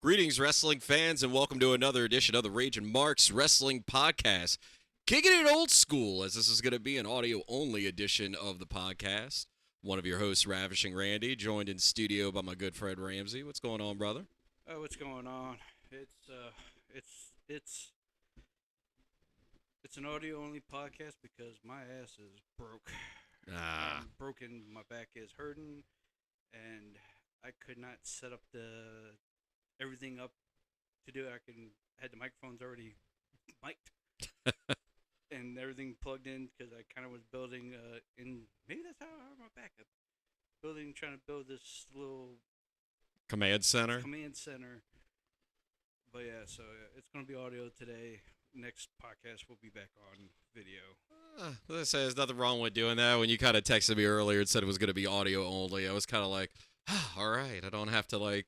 Greetings, wrestling fans, and welcome to another edition of the Ragin Marks Wrestling Podcast. Kicking it old school, as this is going to be an audio only edition of the podcast. One of your hosts, Ravishing Randy, joined in studio by my good friend Ramsey. What's going on, brother? Oh, what's going on? It's it's an audio only podcast because my ass is broke. Ah, I'm broken. My back is hurting, and I could not set up the everything up to do. I can had the microphones already mic'd and everything plugged in because I kind of was building in maybe that's how I hurt my back. I'm building, trying to build this little Command Center. command center. But yeah, so it's gonna be audio today. Next podcast will be back on video. Let's say there's nothing wrong with doing that. When you kind of texted me earlier and said it was going to be audio only, I was kind of like, all right, I don't have to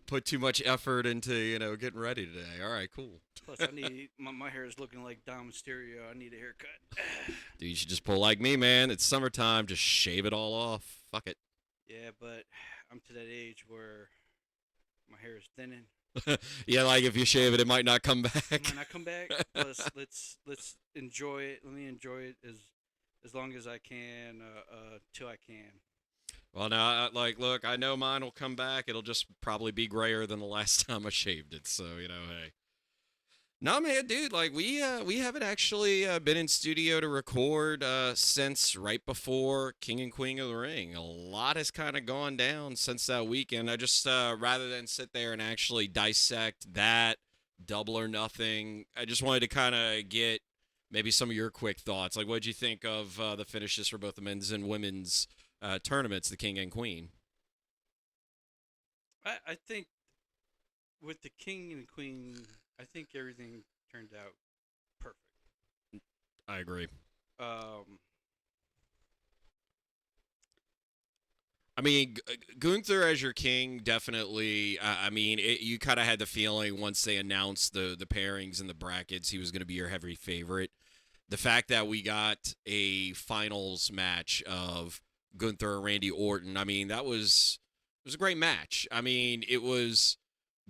put too much effort into getting ready today. All right, cool. Plus, I need my hair is looking like Dom Mysterio. I need a haircut. Dude, you should just pull like me, man. It's summertime. Just shave it all off. Fuck it. Yeah, but I'm to that age where my hair is thinning. Yeah, like if you shave it, it might not come It back. might not come back. Plus, let's enjoy it. Let me enjoy it as long as I can, till I can. Well, now, look, I know mine will come back. It'll just probably be grayer than the last time I shaved it. So, hey. No, man, dude, like we haven't actually been in studio to record since right before King and Queen of the Ring. A lot has kind of gone down since that weekend. I just rather than sit there and actually dissect that double or nothing, I just wanted to kind of get maybe some of your quick thoughts. Like, what'd you think of the finishes for both the men's and women's tournaments, the King and Queen? I think with the king and the queen, I think everything turned out perfect. I agree. Um, I mean, Gunther as your king, definitely. I mean, you kind of had the feeling once they announced the pairings and the brackets, he was going to be your heavy favorite. The fact that we got a finals match of Gunther and Randy Orton, I mean, it was a great match. I mean, it was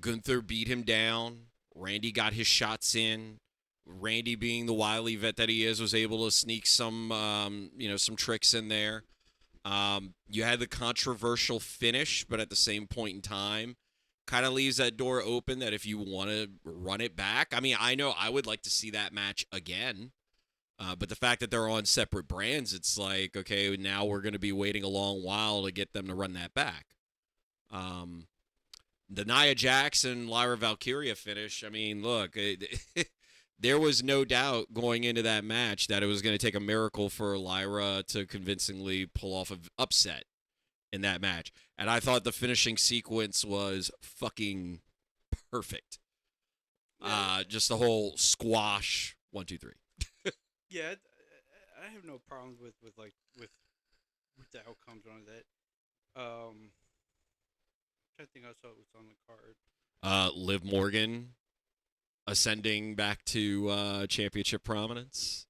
Gunther beat him down. Randy got his shots in. Randy, being the wily vet that he is, was able to sneak some tricks in there. You had the controversial finish, but at the same point in time, kind of leaves that door open that if you want to run it back, I mean, I know I would like to see that match again. But the fact that they're on separate brands, it's like, okay, now we're going to be waiting a long while to get them to run that back. Um, the Nia Jackson, Lyra Valkyria finish, I mean, look, there was no doubt going into that match that it was going to take a miracle for Lyra to convincingly pull off an upset in that match. And I thought the finishing sequence was fucking perfect. yeah, Just the whole squash, one, two, three. yeah. I have no problems with the outcomes on that. I think I saw what's on the card. Liv Morgan ascending back to championship prominence.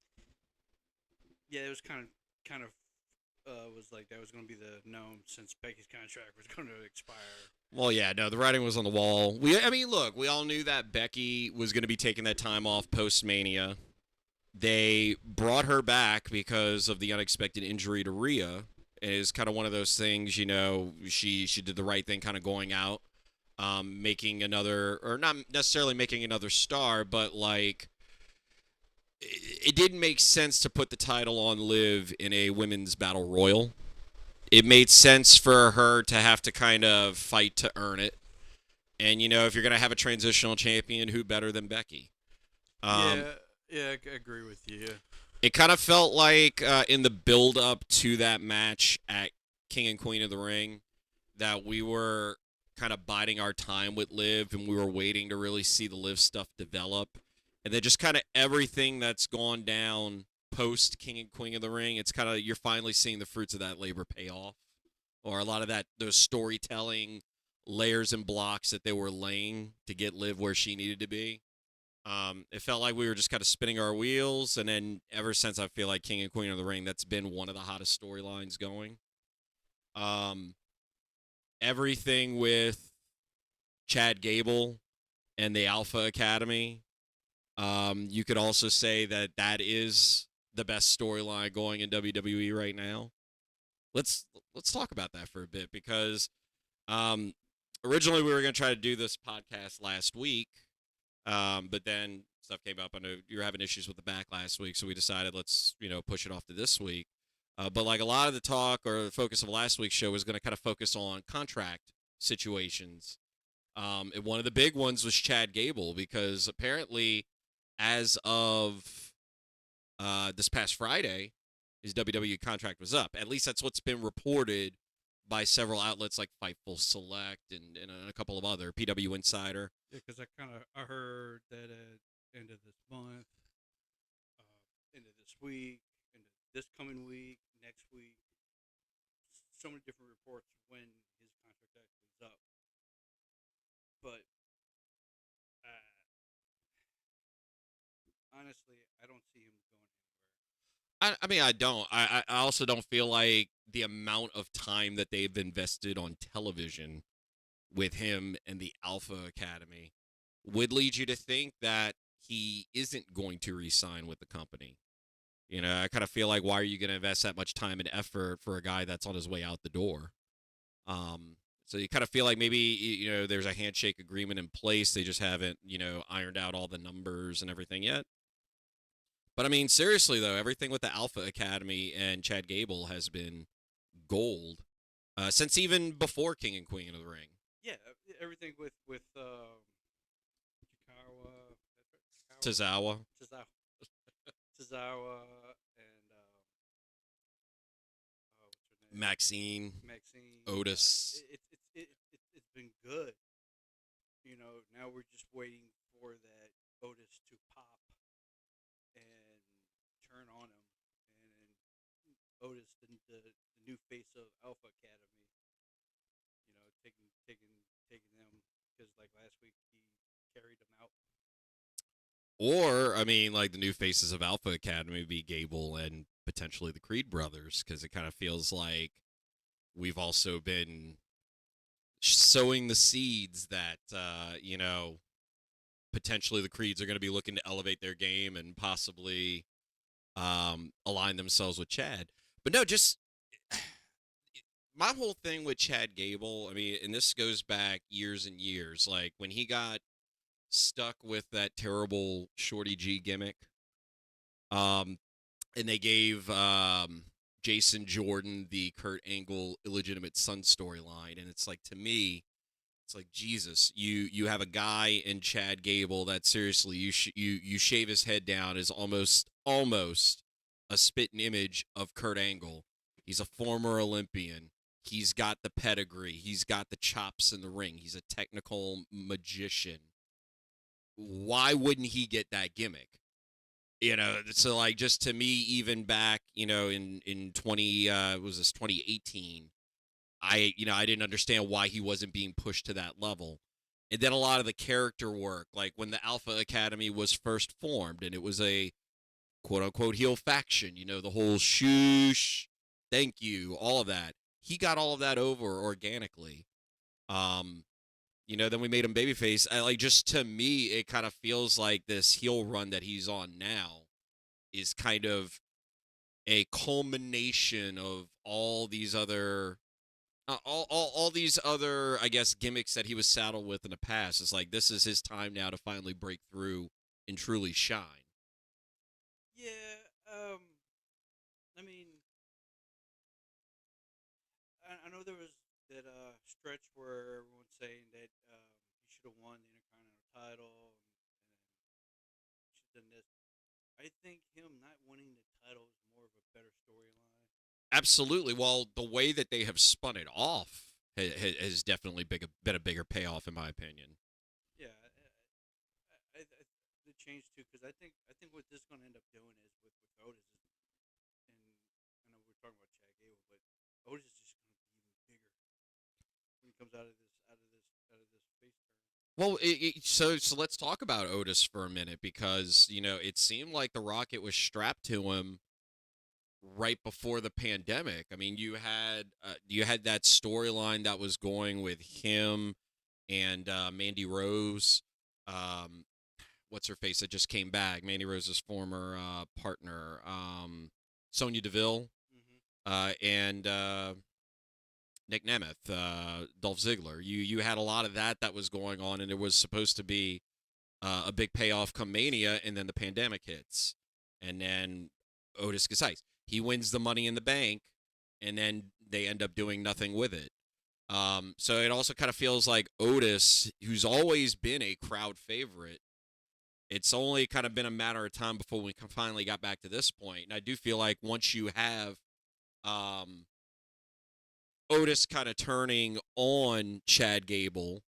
Yeah, it was kind of was like that was going to be the norm since Becky's contract was going to expire. Well, yeah, no, the writing was on the wall. I mean, look, we all knew that Becky was going to be taking that time off post Mania. They brought her back because of the unexpected injury to Rhea. It is kind of one of those things, she did the right thing, kind of going out, making another, or not necessarily making another star, but like it didn't make sense to put the title on Liv in a women's battle royal. It made sense for her to have to kind of fight to earn it. And if you're gonna have a transitional champion, who better than Becky? Um, Yeah, yeah, I agree with you. it kind of felt like in the build up to that match at King and Queen of the Ring that we were kind of biding our time with Liv and we were waiting to really see the Liv stuff develop. And then just kind of everything that's gone down post King and Queen of the Ring, it's kind of you're finally seeing the fruits of that labor pay off. Or a lot of those storytelling layers and blocks that they were laying to get Liv where she needed to be. It felt like we were just kind of spinning our wheels, and then ever since I feel like King and Queen of the Ring, that's been one of the hottest storylines going. Um, everything with Chad Gable and the Alpha Academy. You could also say that that is the best storyline going in WWE right now. Let's let's talk about that for a bit because um, originally we were going to try to do this podcast last week, but then stuff came up. I know you were having issues with the back last week, so we decided let's push it off to this week. But like a lot of the talk or the focus of last week's show was going to kind of focus on contract situations. And one of the big ones was Chad Gable because apparently, as of this past Friday, his WWE contract was up. At least that's what's been reported by several outlets like Fightful Select and a couple of other PW Insider. Yeah, because I heard that at end of this month, end of this week, end of this coming week, next week, so many different reports when his contract actually is up. But uh, honestly, I don't see him going I mean, I don't. I also don't feel like the amount of time that they've invested on television with him and the Alpha Academy would lead you to think that he isn't going to resign with the company. I kind of feel like why are you going to invest that much time and effort for a guy that's on his way out the door? So you kind of feel like maybe there's a handshake agreement in place. They just haven't ironed out all the numbers and everything yet. But I mean, seriously though, everything with the Alpha Academy and Chad Gable has been gold since even before King and Queen of the Ring. anywhere. Yeah, everything with Chikawa, Tozawa, Tozawa, Tozawa, and what's her name, Maxine, Maxine. Otis. It's been good. Now we're just waiting for that Otis to pop and turn on him, and Otis, the new face of Alpha Academy, taking them because like last week he carried them out. Or, I mean, like the new faces of Alpha Academy would be Gable and potentially the Creed brothers, because it kind of feels like we've also been sowing the seeds that, potentially the Creeds are going to be looking to elevate their game and possibly align themselves with Chad. But no, just my whole thing with Chad Gable, I mean, and this goes back years and years, like when he got stuck with that terrible Shorty G gimmick. Um, and they gave Jason Jordan the Kurt Angle illegitimate son storyline, and it's like to me, it's like Jesus. You have a guy in Chad Gable that seriously you shave his head down is almost a spitting image of Kurt Angle. He's a former Olympian. He's got the pedigree. He's got the chops in the ring. He's a technical magician. Why wouldn't he get that gimmick? So like just to me, even back, in 20 was this 2018, I didn't understand why he wasn't being pushed to that level. And then a lot of the character work, like when the Alpha Academy was first formed and it was a quote unquote heel faction, the whole shoosh, thank you, all of that. He got all of that over organically. Um, then we made him babyface. Like just to me, it kind of feels like this heel run that he's on now is kind of a culmination of all these other all these other, I guess, gimmicks that he was saddled with in the past. It's like this is his time now to finally break through and truly shine. Yeah, I mean, I know there was that stretch where everyone's saying that he should have won the Intercontinental title and should have done this. I think him not winning the title is more of a better storyline. Absolutely. Well, the way that they have spun it off has definitely been a bigger payoff, in my opinion. Yeah, the change too because I think what this is going to end up doing is with Otis is, and I know we're talking about Chad Gable, but Otis is just going to be even bigger when he comes out of this face turn. Well, so let's talk about Otis for a minute because it seemed like the Rocket was strapped to him right before the pandemic. I mean, you had that storyline that was going with him and Mandy Rose. Um, what's her face that just came back? Mandy Rose's former partner, Sonya Deville, Hmm. and Nick Nemeth, Dolph Ziggler. You had a lot of that was going on, and it was supposed to be a big payoff come Mania, and then the pandemic hits, and then Otis gets ice. He wins the Money in the Bank, and then they end up doing nothing with it. So it also kind of feels like Otis, who's always been a crowd favorite, it's only kind of been a matter of time before we finally got back to this point. And I do feel like once you have um, Otis kind of turning on Chad Gable,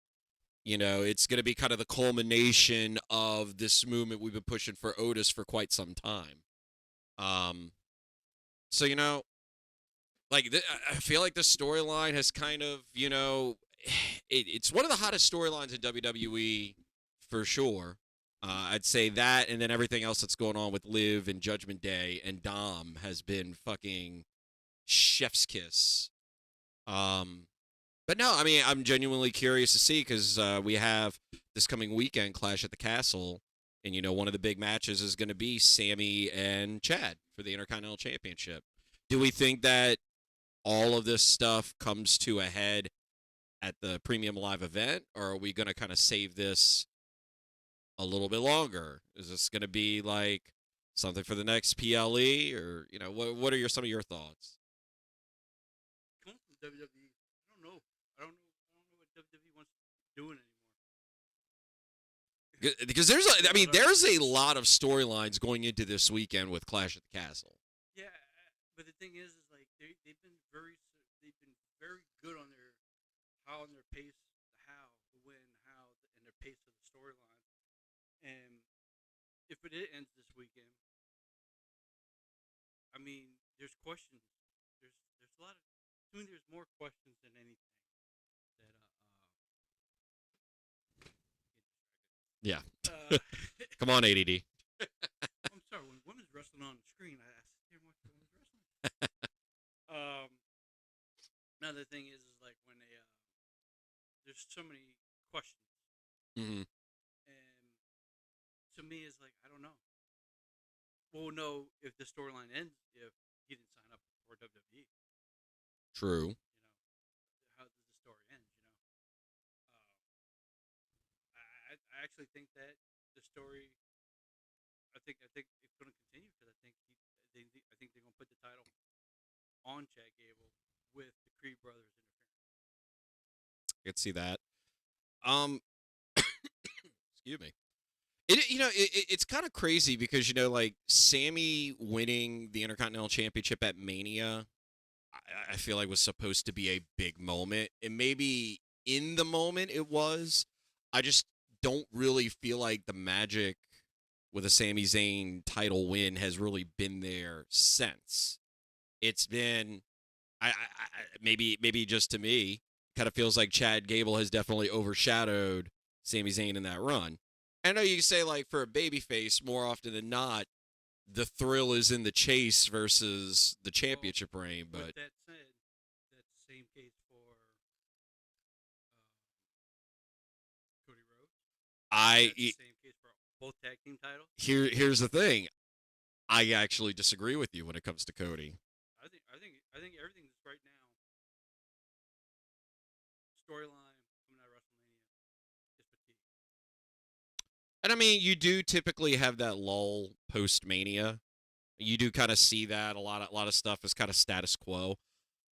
it's going to be kind of the culmination of this movement we've been pushing for Otis for quite some time. Um, so, like I feel like the storyline has kind of, it's one of the hottest storylines in WWE for sure. I'd say that, and then everything else that's going on with Liv and Judgment Day and Dom has been fucking chef's kiss. Um, but no, I mean, I'm genuinely curious to see because we have this coming weekend Clash at the Castle, and one of the big matches is going to be Sammy and Chad for the Intercontinental Championship. Do we think that all of this stuff comes to a head at the premium live event, or are we going to kind of save this a little bit longer? Is this going to be like something for the next PLE, or what are some of your thoughts? Coming from WWE, I don't know. I don't know what WWE wants to do anymore. Because there's They I mean, are. there's a lot of storylines going into this weekend with Clash at the Castle. Yeah, but the thing is like they've been very good on their how on their pace, the how, the when, how, and their pace of the storyline. And if it ends this weekend, I mean, there's questions. There's a lot of. I mean, there's more questions than anything that Yeah. uh Come on, ADD. I'm sorry, when women's wrestling on the screen, I sit there and watch women's wrestling. Another thing is like when there's so many questions, Hmm. and to me, it's like I don't know. We'll know if the storyline ends if he didn't sign up for WWE. True. How does the story end? I actually think that the story. I think it's going to continue because I think they're going to put the title on Chad Gable with the Creed brothers interfering. I could see that. Um, excuse me. It's kind of crazy because like Sammy winning the Intercontinental Championship at Mania, I feel like was supposed to be a big moment, and maybe in the moment it was. I just don't really feel like the magic with a Sami Zayn title win has really been there since. It's been, maybe just to me, kind of feels like Chad Gable has definitely overshadowed Sami Zayn in that run. I know you say like for a babyface, more often than not, the thrill is in the chase versus the Well, championship reign. with But that said, that's the same case for Cody Rhodes. I That's the same case for both tag team titles. here's the thing. I actually disagree with you when it comes to Cody. I think everything that's right now storyline coming out of WrestleMania is fatigue. And I mean, you do typically have that lull post Mania. You do kind of see that a lot of stuff is kind of status quo.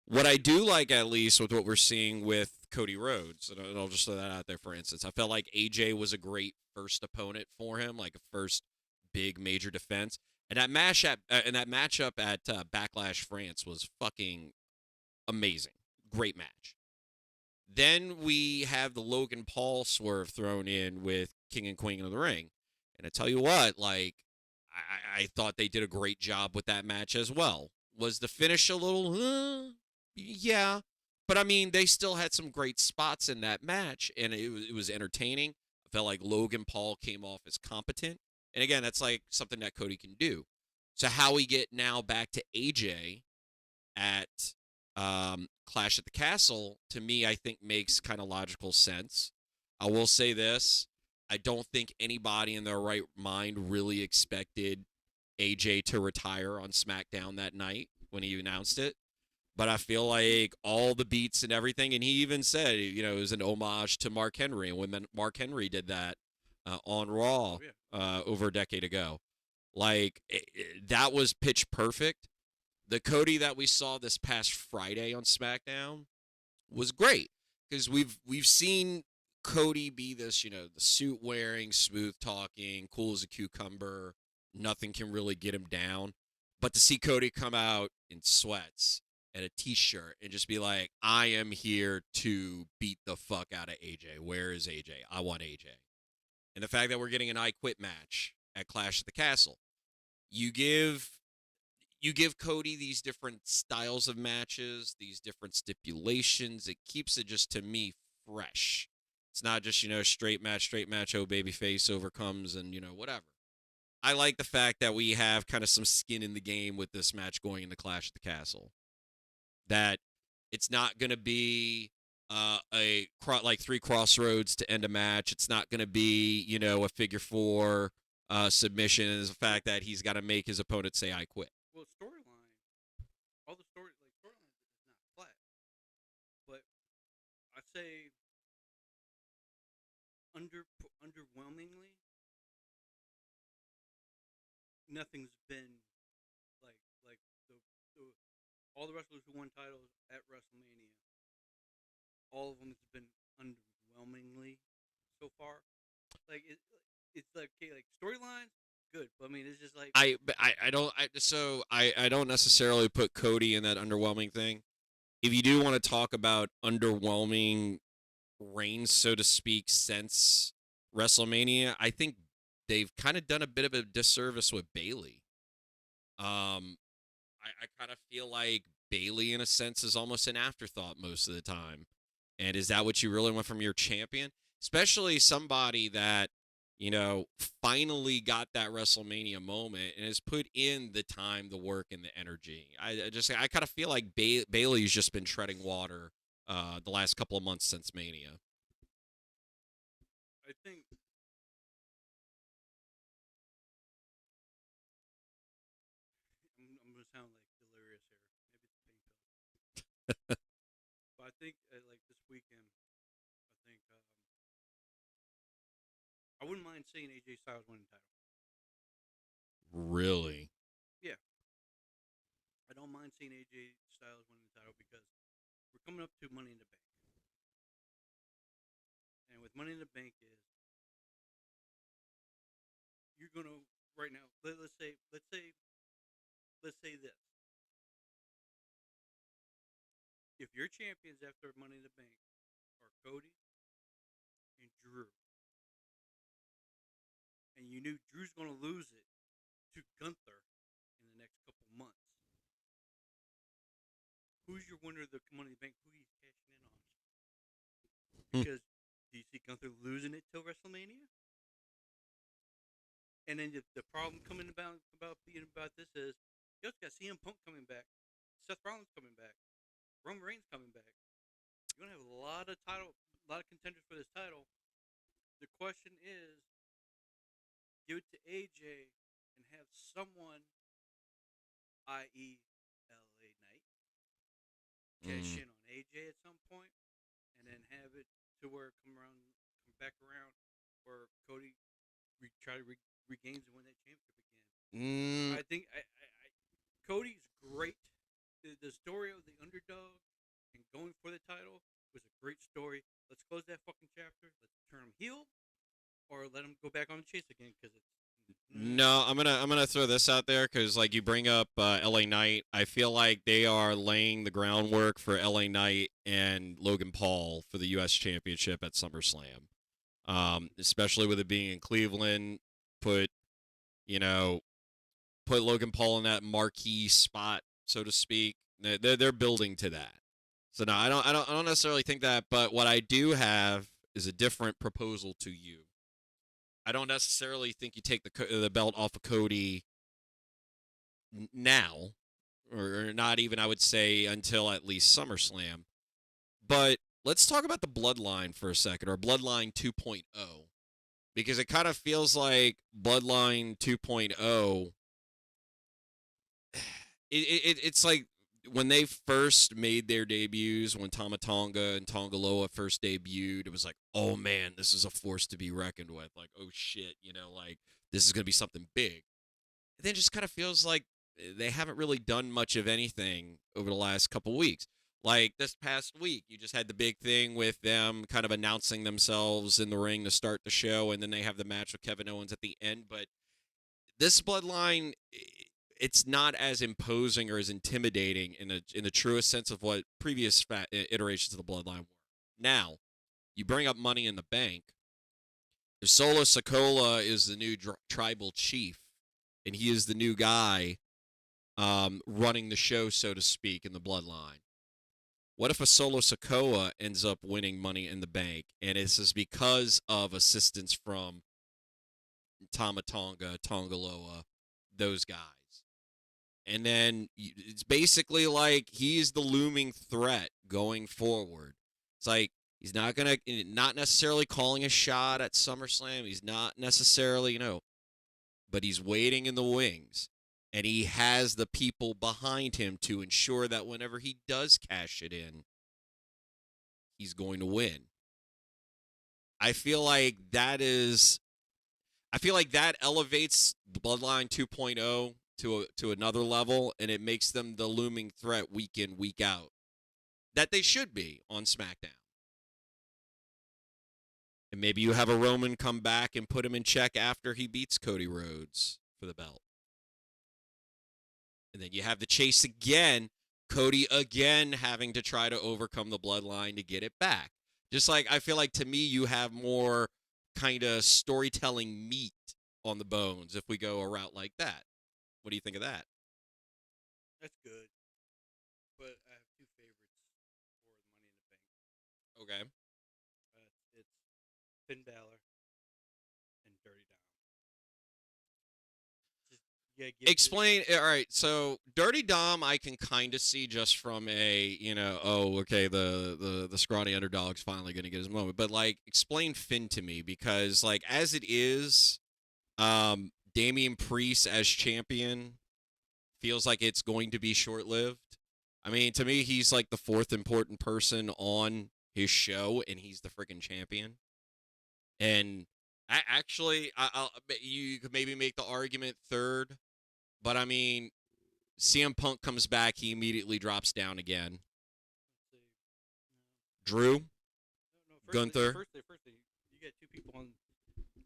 What I do like, at least, with what we're seeing with Cody Rhodes, and I'll just throw that out there for instance, I felt like AJ was a great first opponent for him, like a first big major defense. And that matchup at Backlash France was fucking amazing, great match. Then we have the Logan Paul swerve thrown in with King and Queen of the Ring, and I tell you what, like I thought they did a great job with that match as well. Was the finish a little, yeah, but I mean they still had some great spots in that match, and it was entertaining. I felt like Logan Paul came off as competent, and again, that's like something that Cody can do. So how we get now back to AJ at Clash at the Castle, to me, I think makes kind of logical sense. I will say this. I don't think anybody in their right mind really expected AJ to retire on SmackDown that night when he announced it. But I feel like all the beats and everything, and he even said, it was an homage to Mark Henry. And when Mark Henry did that on Oh Raw yeah. over a decade ago, like that was pitch perfect. The Cody that we saw this past Friday on SmackDown was great because we've seen Cody be this, the suit wearing, smooth talking, cool as a cucumber. Nothing can really get him down. But to see Cody come out in sweats and a t-shirt and just be like, "I am here to beat the fuck out of AJ. Where is AJ? I want AJ." And the fact that we're getting an I Quit match at Clash at the Castle, you give you give Cody these different styles of matches, these different stipulations. It keeps it just to me fresh. It's not just, straight match, oh babyface overcomes and, whatever. I like the fact that we have kind of some skin in the game with this match going into Clash at the Castle. That it's not going to be like three crossroads to end a match. It's not going to be, a figure four submission. Is the Well, fact that he's got to make his opponent say I quit. well, storyline. All the storyline is not flat, but I say underwhelmingly, nothing's been like the all the wrestlers who won titles at WrestleMania. All of them has been underwhelmingly so far. Like it's like okay, like storylines good, but I mean it's just like I don't I don't necessarily put Cody in that underwhelming thing. If you do want to talk about underwhelming reigns, so to speak, since WrestleMania, I think they've kind of done a bit of a disservice with Bailey. I kind of feel like Bailey, in a sense, is almost an afterthought most of the time. And is that what you really want from your champion? Especially somebody that, you know, finally got that WrestleMania moment and has put in the time, the work, and the energy. I kind of feel like Bailey's just been treading water the last couple of months since Mania. I think I'm gonna sound like delirious here. Maybe it's pain pill, but I think like this weekend, I think I wouldn't mind seeing AJ Styles win the title. Really? Yeah, I don't mind seeing AJ Styles win the title because we're coming up to Money in the Bank, and with Money in the Bank is you're gonna right now. Let's say this: if your champions after Money in the Bank are Cody and Drew, and you knew Drew's gonna lose it to Gunther in the next couple months, who's your winner of the Money in the Bank? Who are you cashing in on? Because do you see Gunther losing it till WrestleMania? And then the problem coming about being about this is you also got CM Punk coming back, Seth Rollins coming back, Roman Reigns coming back. You're gonna have a lot of contenders for this title. The question is, give it to AJ and have someone, i.e., LA Knight, cash Mm. in on AJ at some point, and then have it to where come back around, where Cody try to regains and win that championship again. Mm. I think Cody's great. The story of the underdog and going for the title was a great story. Let's close that fucking chapter. Let's turn him heel, or let him go back on the chase again because it's. No, I'm gonna throw this out there because like you bring up LA Knight, I feel like they are laying the groundwork for LA Knight and Logan Paul for the U.S. Championship at SummerSlam. Especially with it being in Cleveland, put you know put Logan Paul in that marquee spot, so to speak. They're building to that. So no, I don't necessarily think that, but what I do have is a different proposal to you. I don't necessarily think you take the belt off of Cody now, or not even I would say until at least SummerSlam. But let's talk about the Bloodline for a second, or Bloodline 2.0, because it kind of feels like Bloodline 2.0. It's like when they first made their debuts, when Tama Tonga and Tongaloa first debuted, it was like, oh man, this is a force to be reckoned with. Like, oh shit, like this is gonna be something big. And then it just kind of feels like they haven't really done much of anything over the last couple weeks. Like this past week, you just had the big thing with them kind of announcing themselves in the ring to start the show, and then they have the match with Kevin Owens at the end. But this bloodline, it's not as imposing or as intimidating in the truest sense of what previous iterations of the bloodline were. Now, you bring up Money in the Bank. Solo Sokola is the new tribal chief, and he is the new guy running the show, so to speak, in the bloodline. What if a Solo Sokoa ends up winning Money in the Bank, and it's just because of assistance from Tama Tonga, Tongaloa, those guys? And then it's basically like he's the looming threat going forward. It's like he's not necessarily calling a shot at SummerSlam. He's not necessarily, but he's waiting in the wings. And he has the people behind him to ensure that whenever he does cash it in, he's going to win. I feel like that elevates Bloodline 2.0 to another level, and it makes them the looming threat week in, week out that they should be on SmackDown. And maybe you have a Roman come back and put him in check after he beats Cody Rhodes for the belt. And then you have the chase again, Cody again having to try to overcome the bloodline to get it back. Just like I feel like to me, you have more kind of storytelling meat on the bones if we go a route like that. What do you think of that? That's good. But I have two favorites for the Money in the Bank. Okay. It's Finn Balor and Dirty Dom. Just Explain. All right. So Dirty Dom, I can kind of see just from okay, the scrawny underdog's finally going to get his moment. But like, explain Finn to me because like as it is, Damian Priest as champion feels like it's going to be short lived. I mean, to me, he's like the fourth important person on his show, and he's the freaking champion. And you could maybe make the argument third, but I mean, CM Punk comes back, he immediately drops down again. let's see. Drew, No, Gunther, firstly, you got two people on.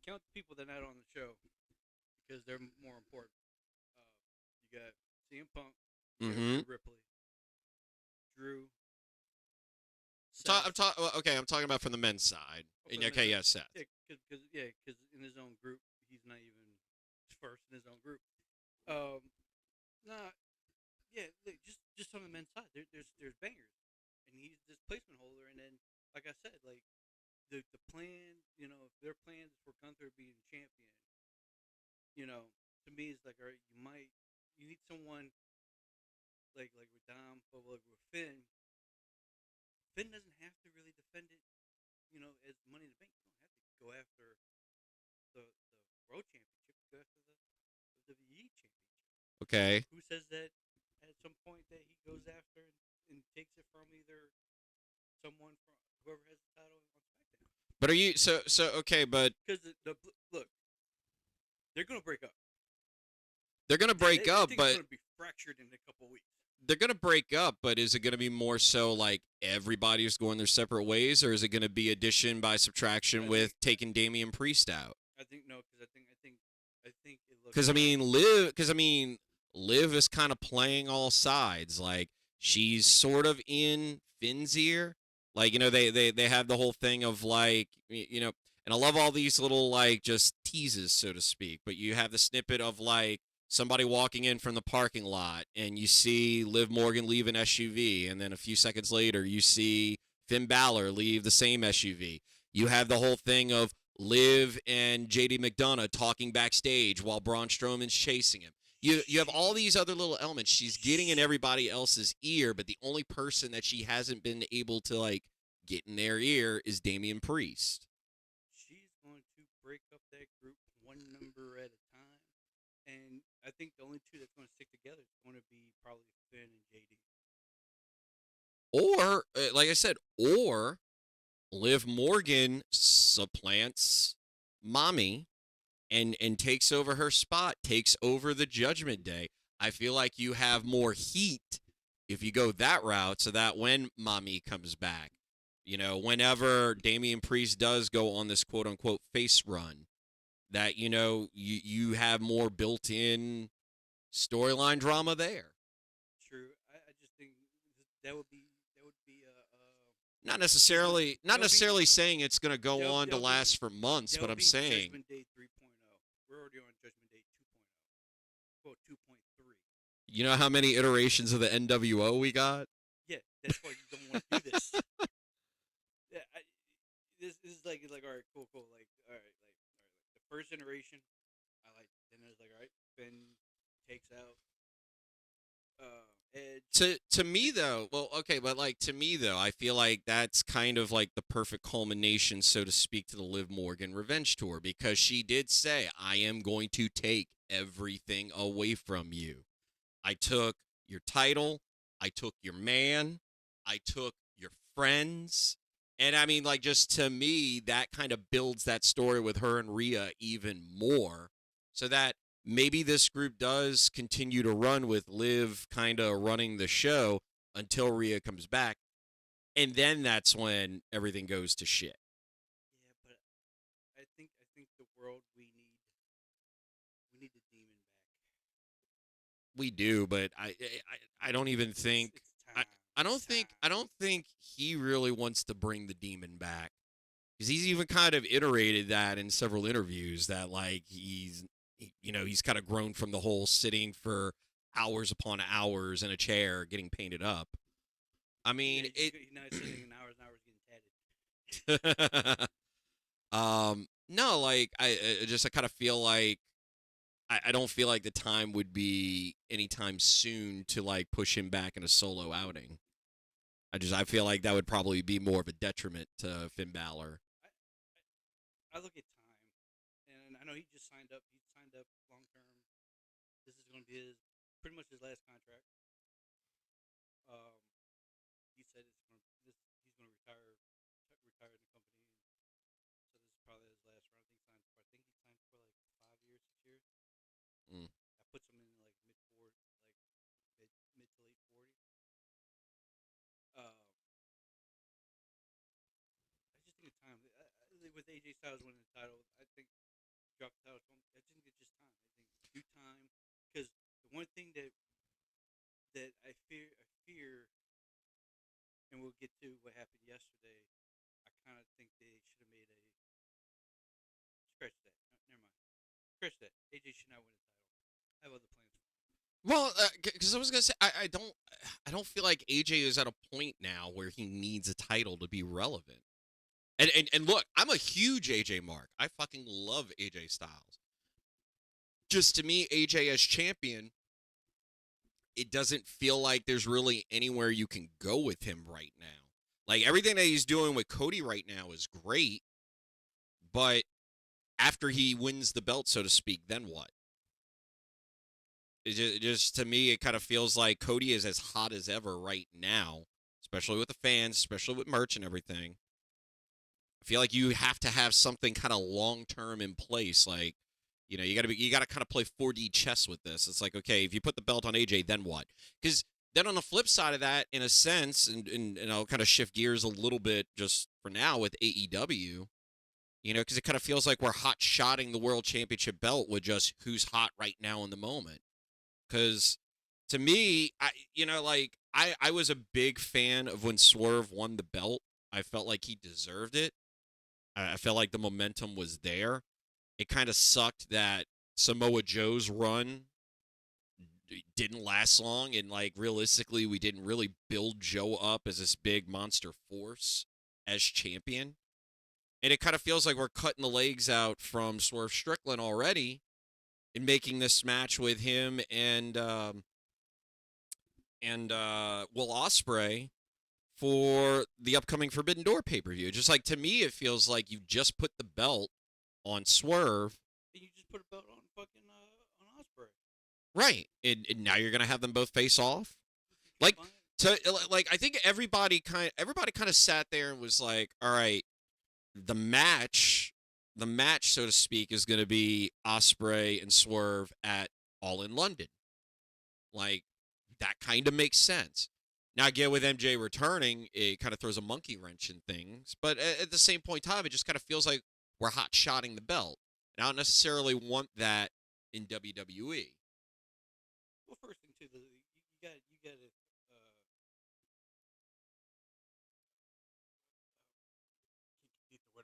Count the people that are not on the show because they're more important. You got CM Punk, you got mm-hmm. Rhea Ripley, Drew. Seth. I'm talking about from the men's side. And, okay, yeah, Seth. Yeah, because in his own group, he's not even first in his own group. Nah, yeah, just on the men's side, there's bangers, and he's this placement holder. And then, like I said, like the plan, if their plans for Gunther being champion, to me, it's like, all right, you need someone like with Dom, but like with Finn. Finn doesn't have to really defend it, as Money in the Bank. You don't have to go after the World Championship. You go after the WWE Championship. Okay. Who says that at some point that he goes after and takes it from either someone from whoever has the title on SmackDown? But are you okay? But Because look, they're gonna break up. they're gonna break up, but it's gonna be fractured in a couple weeks. They're going to break up, but is it going to be more so like everybody's going their separate ways, or is it going to be addition by subtraction with taking Damian Priest out? I think no, because I think it looks. Because I mean, Liv is kind of playing all sides. Like she's sort of in Finn's ear. Like they have the whole thing of like and I love all these little like just teases, so to speak. But you have the snippet of like somebody walking in from the parking lot, and you see Liv Morgan leave an SUV, and then a few seconds later, you see Finn Balor leave the same SUV. You have the whole thing of Liv and JD McDonough talking backstage while Braun Strowman's chasing him. You have all these other little elements. She's getting in everybody else's ear, but the only person that she hasn't been able to like get in their ear is Damian Priest. She's going to break up that group one number at a time. And I think the only two that's going to stick together is going to be probably Finn and JD. Or, like I said, or Liv Morgan supplants Mommy and takes over her spot, takes over the Judgment Day. I feel like you have more heat if you go that route, so that when Mommy comes back, whenever Damian Priest does go on this quote unquote face run, that you have more built in storyline drama there. True. I just think that would be Not that would be necessarily saying it's going to go that'll, on to that'll be last for months, but that'll I'm be saying, Judgment Day 3.0. We're already on Judgment Day 2.0. Well, 2.3. you know how many iterations of the NWO we got? Yeah, that's why you don't want to do this. Yeah, this is like all right, cool. Like all right, the first generation, I like. Then it's like all right, Finn takes out Edge. To me though, well, okay, but like to me though, I feel like that's kind of like the perfect culmination, so to speak, to the Liv Morgan revenge tour, because she did say, "I am going to take everything away from you. I took your title, I took your man, I took your friends." And I mean, like, just to me, that kind of builds that story with her and Rhea even more, so that maybe this group does continue to run with Liv kind of running the show until Rhea comes back. And then that's when everything goes to shit. Yeah, but I think the world we need the demon back. We do, but I don't even think It's I time. It's time. I don't think he really wants to bring the demon back, because he's even kind of iterated that in several interviews, that like he's kind of grown from the whole sitting for hours upon hours in a chair getting painted up. I Yeah, mean he's now sitting in hours and hours getting tatted. it. No, like I kind of feel like I don't feel like the time would be anytime soon to like push him back in a solo outing. I feel like that would probably be more of a detriment to Finn Balor. I look at time, and I know he just signed up. He signed up long term. This is going to be his pretty much his last contract. Um, he said he's going to retire in the company. So this is probably his last run. I think he signed for like 5 years, 6 years. Mm. That puts him in like mid to late 40s. I just think of time. With AJ Styles winning the title, I think drop the title. I think it's just time. I think due time, because the one thing that I fear, and we'll get to what happened yesterday. I kind of think they should have made a scratch that. Never mind. Scratch that. AJ should not win the title. I have other plans. Well, because I was gonna say I don't feel like AJ is at a point now where he needs a title to be relevant. And look, I'm a huge AJ mark. I fucking love AJ Styles. Just to me, AJ as champion, it doesn't feel like there's really anywhere you can go with him right now. Like everything that he's doing with Cody right now is great, but after he wins the belt, so to speak, then what? It just to me, it kind of feels like Cody is as hot as ever right now, especially with the fans, especially with merch and everything. I feel like you have to have something kind of long term in place. Like, you got to kind of play 4D chess with this. It's like, okay, if you put the belt on AJ, then what? Because then on the flip side of that, in a sense, and I'll kind of shift gears a little bit just for now with AEW, because it kind of feels like we're hot shotting the world championship belt with just who's hot right now in the moment. Because to me, I was a big fan of when Swerve won the belt. I felt like he deserved it. I felt like the momentum was there. It kind of sucked that Samoa Joe's run didn't last long, and like realistically, we didn't really build Joe up as this big monster force as champion. And it kind of feels like we're cutting the legs out from Swerve Strickland already in making this match with him and Will Ospreay for the upcoming Forbidden Door pay-per-view. Just like to me, it feels like you just put the belt on Swerve, And you just put a belt on fucking on Osprey. right? And now you're gonna have them both face off. Keep Like buying. I think everybody kind of sat there and was like, all right, the match, so to speak, is gonna be Osprey and Swerve at All in London. Like that kind of makes sense. Now, again, with MJ returning, it kind of throws a monkey wrench in things. But at the same point in time, it just kind of feels like we're hot shotting the belt. And I don't necessarily want that in WWE. Well, first thing too, you got to keep the word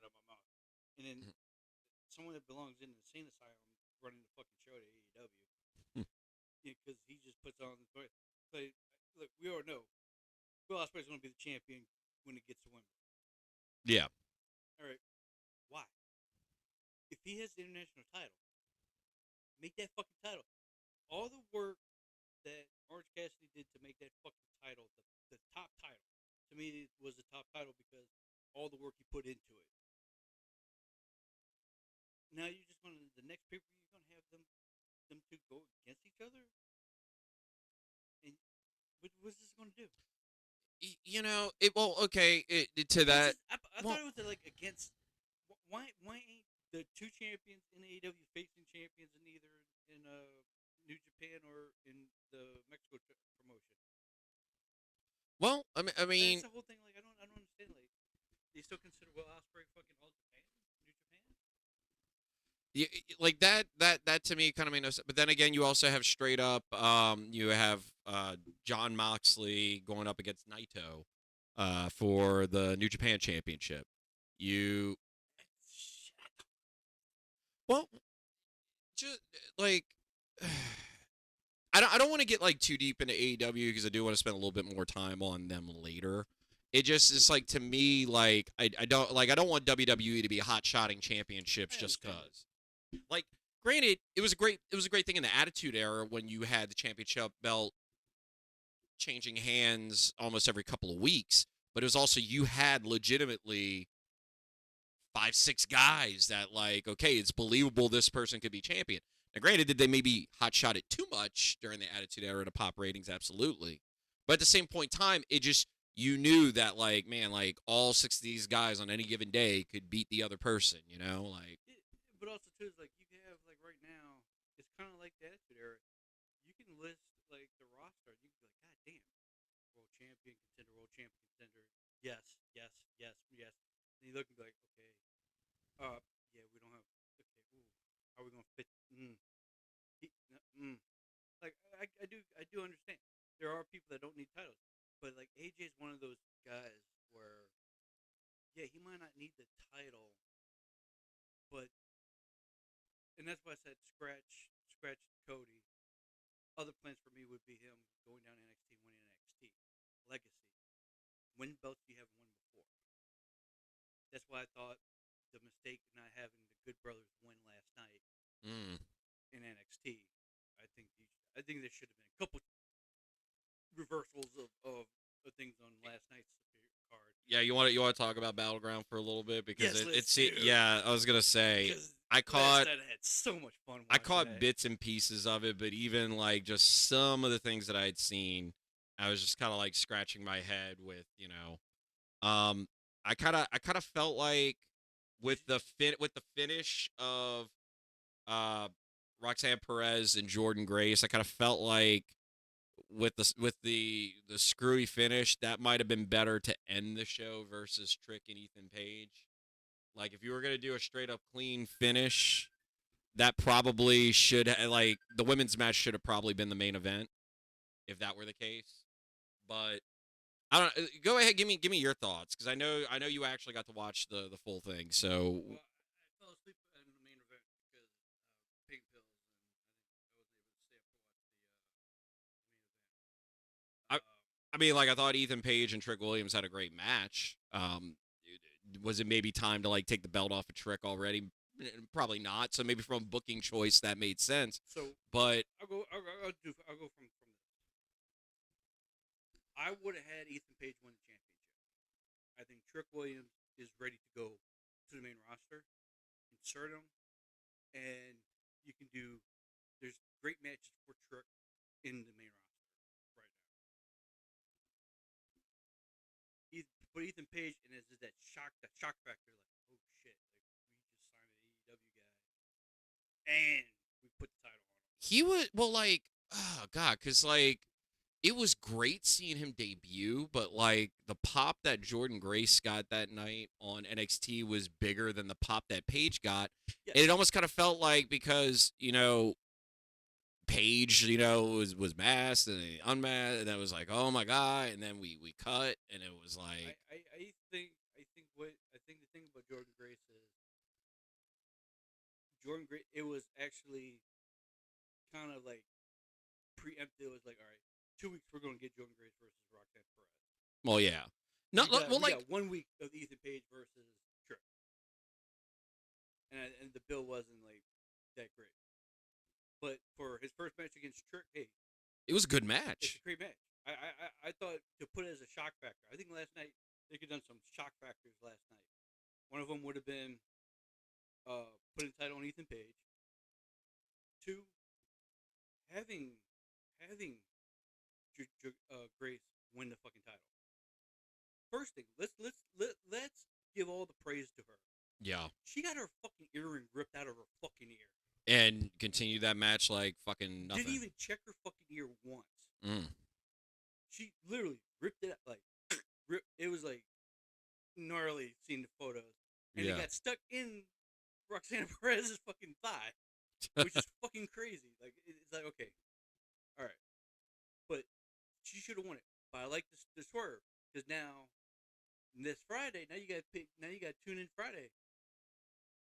out of my mouth. And then someone that belongs in the insane asylum running the fucking show to AEW. Because he just puts on the toy. But look, we all know Will Ospreay's going to be the champion when it gets to women. Yeah. All right, why? If he has the international title, make that fucking title. All the work that Orange Cassidy did to make that fucking title the top title. To me, it was the top title because all the work he put into it. Now you're just going to the next paper. You're going to have them two go against each other. And what's this going to do? You know, okay, to This that. is, I Well, thought it was like against. Why ain't the two champions in AEW facing champions in either in New Japan or in the Mexico promotion? well, I That's mean, the whole thing. Like I don't understand. Like they still consider Will Ospreay fucking all Japan, New Japan. like that to me kind of made no sense. But then again, you also have straight up, you have John Moxley going up against Naito, for the New Japan Championship. You well, just like. I don't want to get like too deep into AEW because I do want to spend a little bit more time on them later. It just is like to me like I don't want WWE to be hot shotting championships I just understand. cuz. Like granted, it was a great thing in the Attitude Era when you had the championship belt changing hands almost every couple of weeks, but it was also you had legitimately 5, 6 guys that like, okay, it's believable this person could be champion. Now, granted, did they maybe hotshot it too much during the Attitude Era to pop ratings? Absolutely. But at the same point in time, it just you knew that like, man, like all 6 of these guys on any given day could beat the other person, you know? Like But also too is like you can have like right now, it's kind of like the Attitude Era. You can list like the roster. You can be like, God damn, world champion contender. Yes, yes, yes, yes. And you look and be like, okay, yeah, we don't have. Okay, ooh, how are we gonna fit? Like I do understand. There are people that don't need titles, but like AJ's one of those guys where, yeah, he might not need the title, but and that's why I said scratch Cody. Other plans for me would be him going down to NXT, winning NXT Legacy. When belts you haven't won before. That's why I thought the mistake not having the Good Brothers win last night mm. in NXT. I think there should have been a couple reversals of things on last night's card. Yeah, you want to talk about Battleground for a little bit because Yes, let's it's do. yeah, I was going to say Because I last caught night I had so much fun I watching caught that. bits and pieces of it, but even like just some of the things that I had seen, I was just kind of like scratching my head with, you know, I kind of felt like with with the finish of uh Roxanne Perez and Jordan Grace, I kind of felt like with the screwy finish, that might have been better to end the show versus Trick and Ethan Page. Like if you were gonna do a straight up clean finish, that probably should like the women's match should have probably been the main event if that were the case. But I don't. Go ahead, give me your thoughts because I know you actually got to watch the full thing. So Well, I fell asleep in the main event because pain pills, and I think I was able to stay up to watch the I main event. I mean like I thought Ethan Page and Trick Williams had a great match. Was it maybe time to like take the belt off of Trick already? Probably not. So maybe from a booking choice that made sense. So But I'll go from this. I would have had Ethan Page win the championship. I think Trick Williams is ready to go to the main roster. Insert him, and you can do. There's great matches for Trick in the main roster right now. Put Ethan Page, and it's that shock factor, like, oh shit, like we just signed an AEW guy, and we put the title on him. He was well, like, oh god, because like it was great seeing him debut, but like the pop that Jordan Grace got that night on NXT was bigger than the pop that Page got. Yes. And it almost kind of felt like because, Page, was masked and unmasked, and that was like, oh my god, and then we cut, and it was like, I think the thing about Jordan Grace is Jordan Grace. It was actually kind of like preempted. It was like, all right, 2 weeks we're going to get Jordan Grace versus Roxanne Perez. well, yeah, no, well, We like, got 1 week of Ethan Page versus Trick, and the bill wasn't like that great. But for his first match against Trick, hey, it was a good it's match. a great match. I thought to put it as a shock factor. I think last night they could have done some shock factors last night. One of them would have been putting the title on Ethan Page. Two, having Grace win the fucking title. First thing, let's give all the praise to her. Yeah, She got her fucking earring ripped out of her fucking ear. and continue that match like fucking nothing. Didn't even check her fucking ear once. Mm. She literally ripped it out like it was like gnarly seeing the photos. And Yeah. it got stuck in Roxanne Perez's fucking thigh, which is fucking crazy. Like it's like okay, all right, but she should have won it. But I like the swerve because now this Friday, now you got to tune in Friday.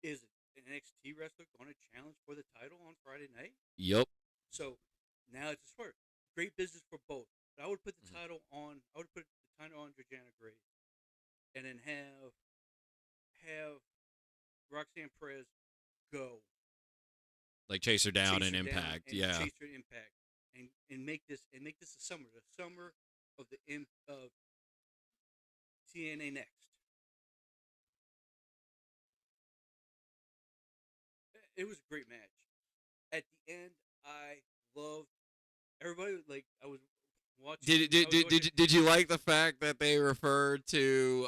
Is an NXT wrestler going to challenge for the title on Friday night? Yep. So now it's a swerve. Great business for both. But I would put the Mhm. title on. I would put the title on Georgiana Grace, and then have Roxanne Perez go Like chase her down chase in her down Impact. and Yeah. chase her in Impact, and make this the summer of of TNA next. It was a great match. At the end, I loved everybody. Like I was watching. Did you like the fact that they referred to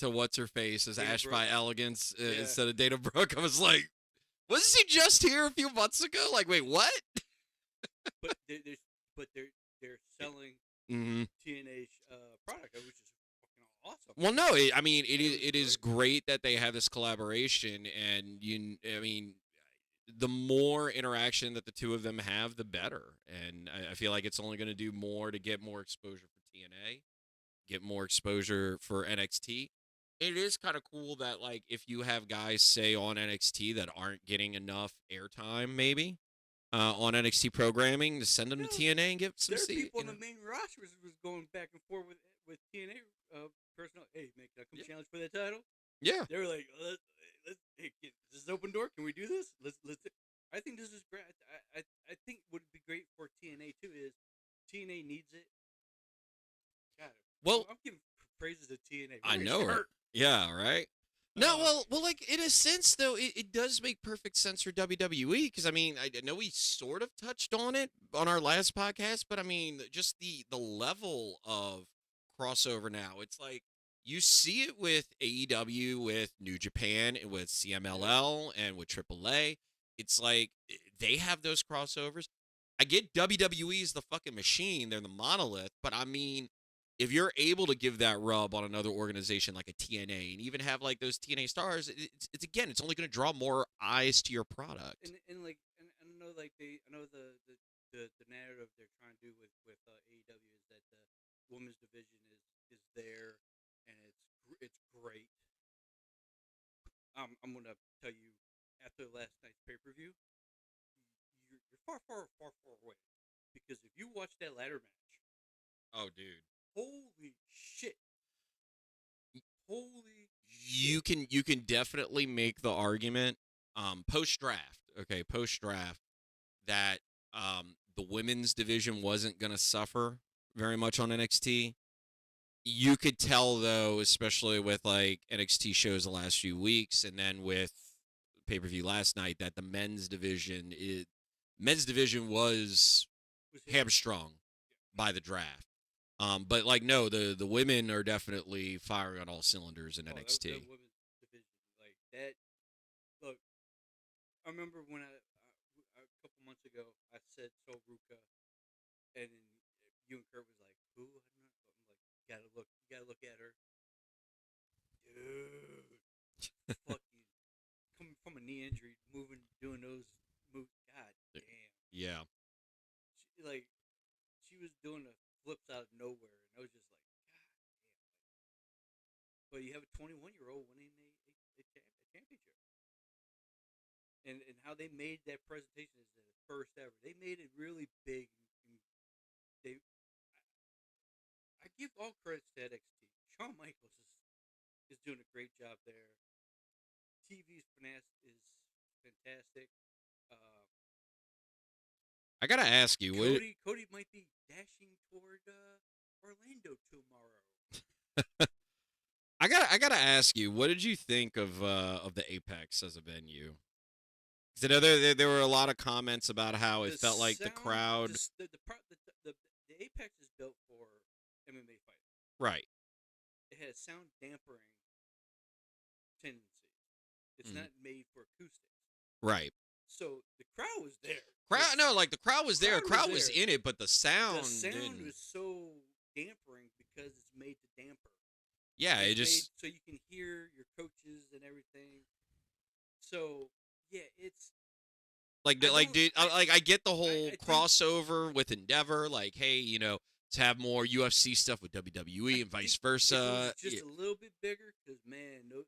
what's her face as Dana Ash Brooke. by Elegance Yeah. instead of Dana Brooke? I was like, wasn't he just here a few months ago? Like, wait, what? But they're selling Mm-hmm. TNA product, which is fucking awesome. Well, no, I mean, It was it is great that they have this collaboration, and I mean, the more interaction that the two of them have, the better. And I feel like it's only going to do more to get more exposure for TNA, get more exposure for NXT. It is kind of cool that, like, if you have guys, say, on NXT that aren't getting enough airtime, maybe on NXT programming, to send them to No, TNA and give some there are seat. people on the main roster was going back and forth with TNA personnel. Hey, man, can I come challenge for that title? Yeah. They were like, hey, this is open door. Can we do this? Let's. I think this is great. I think what would be great for TNA too is TNA needs it. God, Well, I'm giving praises to TNA. I Where is know, right? Hurt? Yeah, right. No, Uh, well, like in a sense, though, it does make perfect sense for WWE because I mean, I know we sort of touched on it on our last podcast, but I mean, just the level of crossover now. It's like you see it with AEW, with New Japan, and with CMLL, and with AAA. It's like they have those crossovers. I get WWE is the fucking machine; they're the monolith, but I mean, if you're able to give that rub on another organization like a TNA and even have like those TNA stars, it's again, it's only going to draw more eyes to your product. and like and I know like I know the narrative they're trying to do with AEW is that the women's division is there and it's great. I'm gonna tell you after last night's pay per view, you're far away because if you watch that ladder match, Oh, dude. holy shit, holy You can definitely make the argument post draft, okay, post draft that the women's division wasn't going to suffer very much on NXT. You could tell though, especially with like NXT shows the last few weeks, and then with pay per view last night, that the men's division was Was hit. hamstrung by the draft. But like no, the women are definitely firing on all cylinders in Oh, that NXT. women's division, like that. Look, I remember when a couple months ago I said Sol Ruka, and then you and Kurt was like, "Who?" I don't know. I'm like, you gotta look at her, dude. Fucking coming from a knee injury, moving, doing those moves. God damn. Yeah, Like she was doing the flips out of nowhere, and I was just like, God damn. But you have a 21-year-old winning a championship, and how they made that presentation is the first ever. They made it really big. And they, I give all credits to NXT. Shawn Michaels is doing a great job there. TV's finesse is fantastic. Uh, I gotta ask you, what Cody might be dashing toward Orlando tomorrow. I gotta ask you, what did you think of the Apex as a venue? 'Cause I know there were a lot of comments about how it The felt like the sound, crowd, the Apex is built for MMA fighting. right, It has sound dampering tendency. It's mhm, not made for acoustics. right. So the crowd was there. Crowd, no, like the crowd was there, the Crowd was crowd was there. in it, but the The sound sound didn't. was so dampering because it's made to damper. Yeah, it It's made just so you can hear your coaches and everything. So yeah, it's like I like don't did like I get the whole I think crossover with Endeavor, like hey, to have more UFC stuff with WWE I and vice think if it versa. was just a little bit bigger, because man, those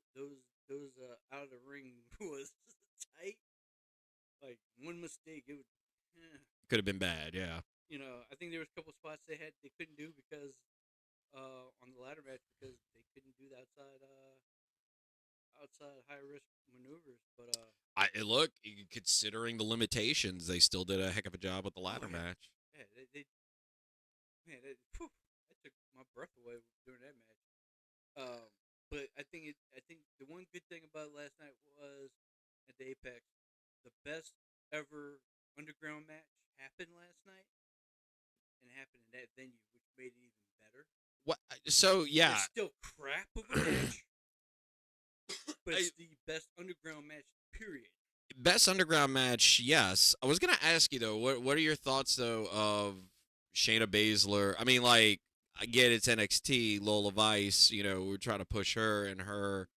out of the ring was tight. Like one mistake, it would. Could have been bad, yeah. I think there was a couple spots they couldn't do because on the ladder match because they couldn't do the outside high risk maneuvers. But Look, considering the limitations, they still did a heck of a job with the oh ladder yeah, match. yeah, they man, that took my breath away during that match. Um, but I think the one good thing about last night was at the Apex, the best ever underground match happened last night, and it happened in that venue, which made it even better. What? So yeah, It's still crap of a match, but I, it's the best underground match. Period. best underground match. Yes, I was gonna ask you though. What are your thoughts though of Shayna Baszler? I mean, like, I get it's NXT, Lola Vice. We're trying to push her and her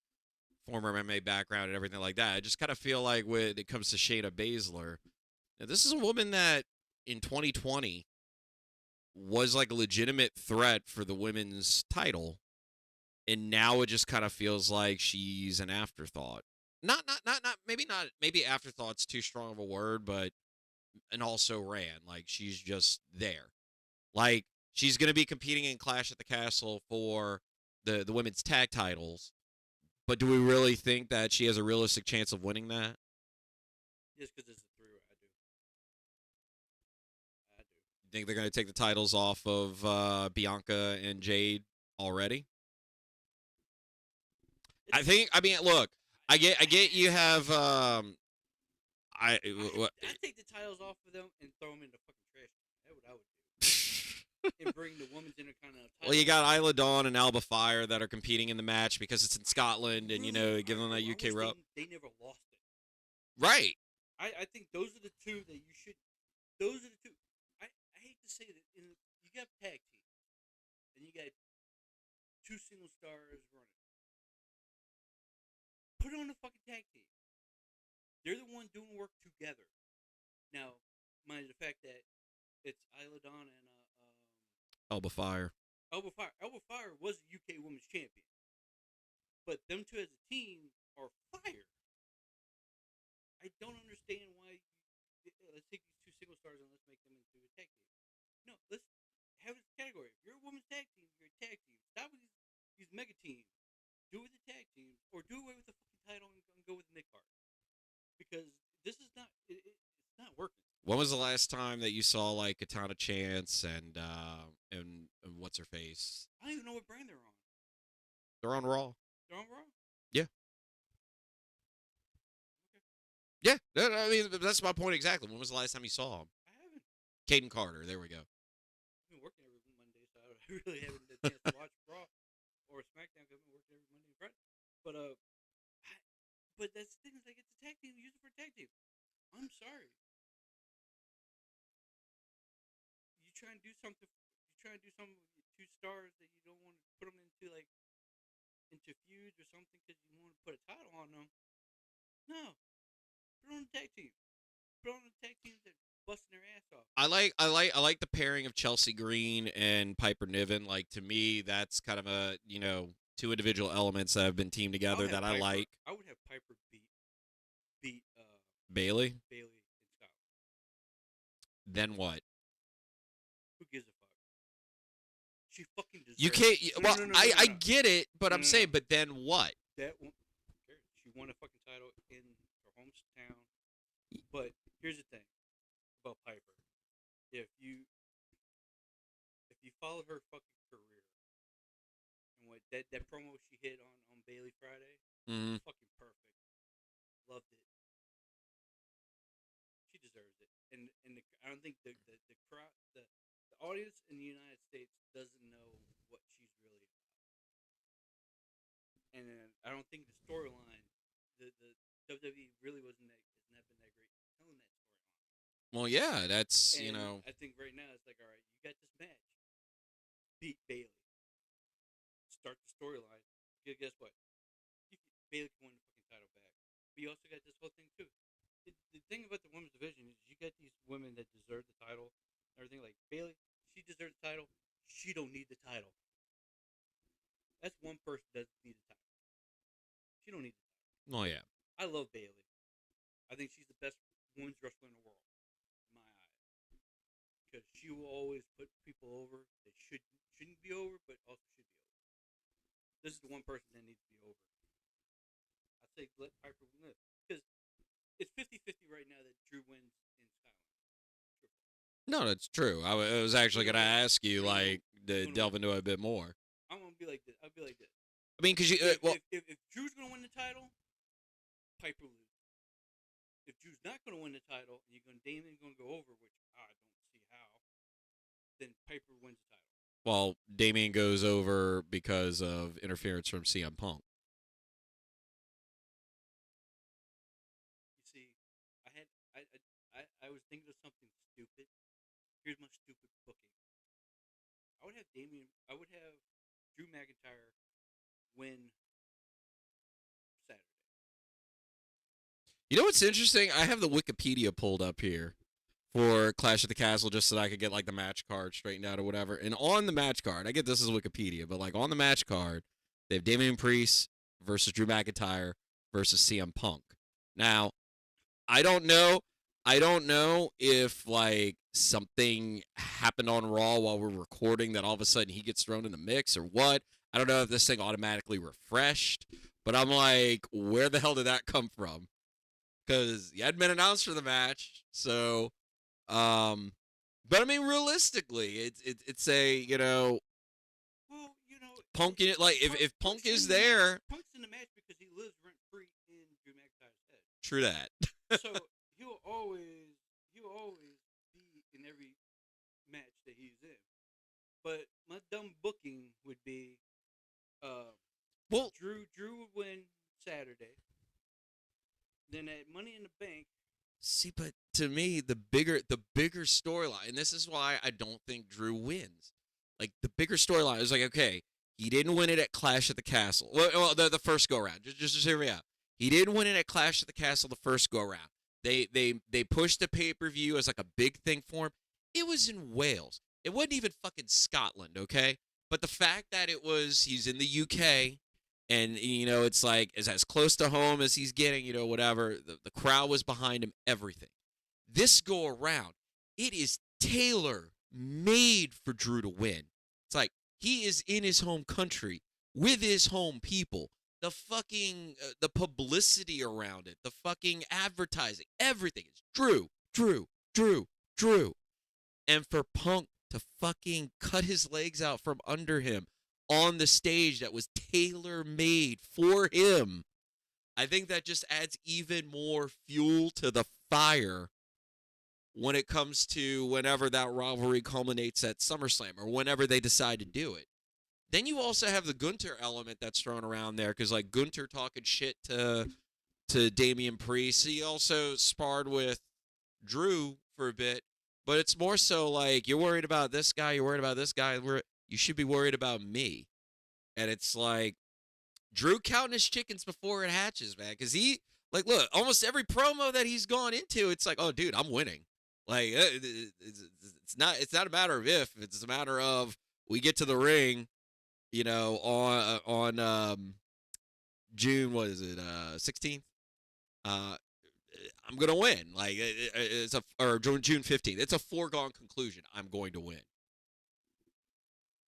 former MMA background and everything like that. I just kind of feel like when it comes to Shayna Baszler, now, this is a woman that in 2020 was like a legitimate threat for the women's title, and now it just kind of feels like she's an afterthought. Maybe afterthought's too strong of a word, but and also ran like she's just there. Like she's going to be competing in Clash at the Castle for the women's tag titles, but do we really think that she has a realistic chance of winning that? Just because it's a three-way, I do. You think they're going to take the titles off of Bianca and Jade already? I It's think. I mean, look, I get you have I I take the titles off of them and throw them in the fucking trash. That's what I would do. And bring the women's intercontinental well, title. you got Isla Dawn and Alba Fire that are competing in the match because it's in Scotland, and give them that I UK wish rub. they never lost it. Right. I think those are the two that you should. Those are the two. I hate to say that you got tag team, and you got two single stars running. Put on a fucking tag team. They're the one doing work together. Now, mind the fact that it's Isla Dawn and Alba Fire. Elba Fire. Elba Fire was a UK Women's Champion, but them two as a team are fire. I don't understand why. Let's take these two single stars and let's make them into a tag team. No, let's have a category. If you're a women's tag team, you're a tag team. Stop with these mega teams. Do it with the tag teams, or do away with the fucking title and go with the mid card. Because this is not. It's not working. When was the last time that you saw like Katana Chance and what's her face. I don't even know what brand they're on. They're on Raw. They're on Raw. Yeah. Yeah, I mean that's my point exactly. When was the last time you saw him? I haven't. Caden Carter. There we go. I've been working every Monday, so I really haven't had a chance to watch Raw or SmackDown. Cause I've been working every Monday and Friday. But but that's the thing is like it's a tag team. Use it for a tag team. I'm sorry. You try and do something. You try and do something with 2 stars that you don't want to put them into like into feuds or something because you want to put a title on them. No, put on a tag team. Put on a tag team that's busting their ass off. I like the pairing of Chelsea Green and Piper Niven. Like to me, that's kind of a two individual elements that have been teamed together that I like. I would have Piper beat Bailey. Bailey in Scotland. Then what? Who gives a fuck? She fucking deserves. You can't. Well, I No. get it, but I'm saying, but then what? That one, she won a fucking title in her hometown. But here's the thing about Piper: if you followed her fucking career and what that promo she hit on Bailey Friday, fucking perfect. Loved it. She deserves it, and I don't think the crowd, the audience in the United States doesn't know what she's really about, and I don't think the storyline, the WWE really wasn't that has not been that great telling that storyline. Well, yeah, that's And I think right now it's like, all right, you got this match, beat Bailey, start the storyline. Guess what? Bailey can win the fucking title back. But you also got this whole thing too. The thing about the women's division is you got these women that deserve the title and everything. Like Bailey, she deserves the title. She don't need the title. That's one person that doesn't need the title. She don't need the title. Oh yeah. I love Bailey. I think she's the best women's wrestler in the world, in my eyes. Because she will always put people over that shouldn't be over, but also should be over. This is the one person that needs to be over. I'd say let Piper win. Because it's 50-50 right now that Drew wins in Scotland. No, that's true. I was actually going to ask you, like, to delve into it a bit more. I'm going to be like this. I'll be like this. I mean, because you, if Drew's going to win the title, Piper loses. If Drew's not going to win the title, and Damien's going to go over, which I don't see how, then Piper wins the title. Well, Damien goes over because of interference from CM Punk. You see, I was thinking of something stupid. Here's my stupid booking. I would have Drew McIntyre win Saturday. You know what's interesting? I have the Wikipedia pulled up here for Clash of the Castle just so that I could get like the match card straightened out or whatever. And on the match card, I get this is Wikipedia, but like on the match card, they have Damian Priest versus Drew McIntyre versus CM Punk. Now, I don't know if like something happened on Raw while we're recording that all of a sudden he gets thrown in the mix or what. I don't know if this thing automatically refreshed, but I'm like, where the hell did that come from? Because he hadn't been announced for the match, so. But I mean, realistically, it's a Well, Punk in it. Like if Punk is there, Punk's in the match because he lives rent free in Drew McIntyre's head. True that. So he'll always be in every match that he's in. But my dumb booking would be, Drew would win Saturday. Then at Money in the Bank. See, but to me, the bigger storyline, and this is why I don't think Drew wins. Like the bigger storyline is like, okay, he didn't win it at Clash at the Castle. Well, the first go round. Just hear me out. He didn't win it at Clash at the Castle the first go round. They pushed the pay-per-view as like a big thing for him. It was in Wales. It wasn't even fucking Scotland, okay? But the fact that he's in the UK, and, it's like, is as close to home as he's getting, whatever. The crowd was behind him, everything. This go around, it is tailor-made for Drew to win. It's like, he is in his home country with his home people. The fucking, the publicity around it, the fucking advertising, everything is Drew. And for Punk to fucking cut his legs out from under him on the stage that was tailor made for him. I think that just adds even more fuel to the fire when it comes to whenever that rivalry culminates at SummerSlam or whenever they decide to do it. Then you also have the Gunter element that's thrown around there because like Gunter talking shit to Damian Priest. He also sparred with Drew for a bit, but it's more so like you're worried about this guy, you're worried about this guy. You should be worried about me. And it's like Drew counting his chickens before it hatches, man. Because he, like, look, almost every promo that he's gone into, it's like, oh, dude, I'm winning. Like, it's not a matter of if, it's a matter of we get to the ring, on June, what is it, 16th? I'm gonna win. Like it's a or June 15th. It's a foregone conclusion. I'm going to win.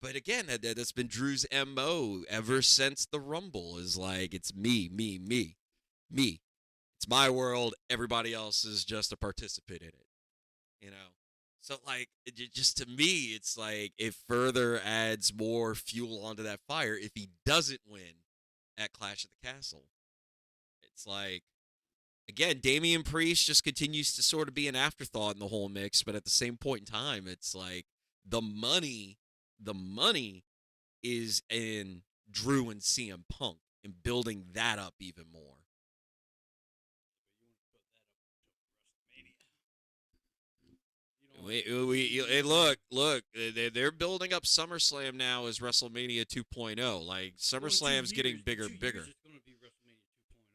But again, that's been Drew's MO ever since the Rumble is like, it's me, me, me, me. It's my world. Everybody else is just a participant in it, you know? So, like, just to me, it's like it further adds more fuel onto that fire if he doesn't win at Clash at the Castle. It's like, again, Damian Priest just continues to sort of be an afterthought in the whole mix, but at the same point in time, it's like the money is in Drew and CM Punk and building that up even more. Hey, look, they're building up SummerSlam now as WrestleMania 2.0. Like SummerSlam's getting bigger and bigger.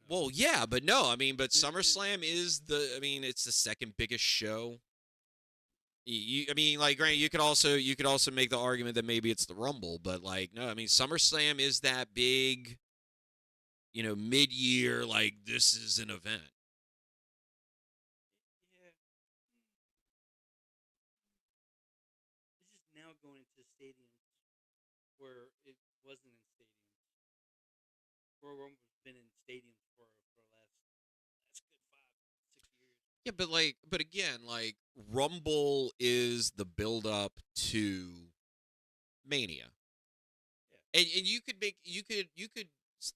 Well, yeah, but no, I mean, but SummerSlam is it's the second biggest show. I mean, like, granted, you could also make the argument that maybe it's the Rumble, but like, no, I mean, SummerSlam is that big, mid-year, like this is an event. Yeah, it's just now going to stadiums where it wasn't in stadiums. Royal Rumble's been in stadiums for the last good 5 6 years. Yeah, but again, like Rumble is the build up to Mania. Yeah, And you could but SummerSlam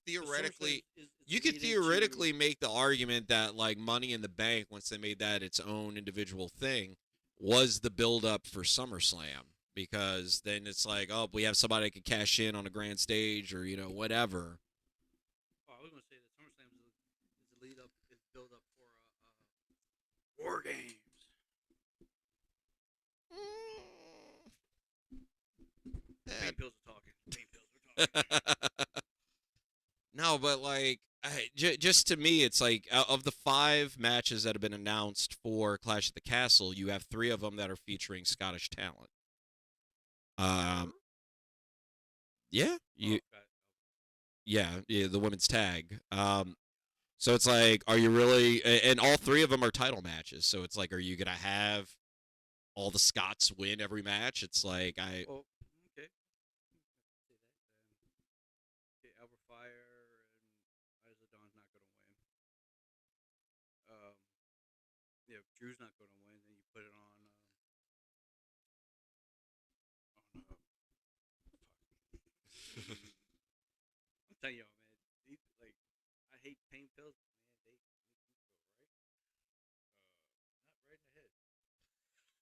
theoretically is you the could lead into. theoretically make the argument that like Money in the Bank, once they made that its own individual thing, was the build up for SummerSlam, because then it's like, oh, we have somebody that could cash in on a grand stage or whatever. Oh, I was gonna say that SummerSlam is the lead up, is build up for War Games. Pain pills are talking. Pain pills are talking. No, but like, just to me, it's like of the 5 matches that have been announced for Clash at the Castle, you have 3 of them that are featuring Scottish talent. Um, yeah, Oh, God. yeah, the women's tag. So it's like, are you really? And all 3 of them are title matches. So it's like, are you gonna have all the Scots win every match? It's like Well, okay. Say that. Okay, Albert Fire and Isla Dawn's not gonna win. Um, yeah, if Drew's not gonna win, then you put it on. I'm telling y'all, man. Like, I hate pain pills, but man, they make me feel right. Not right in the head.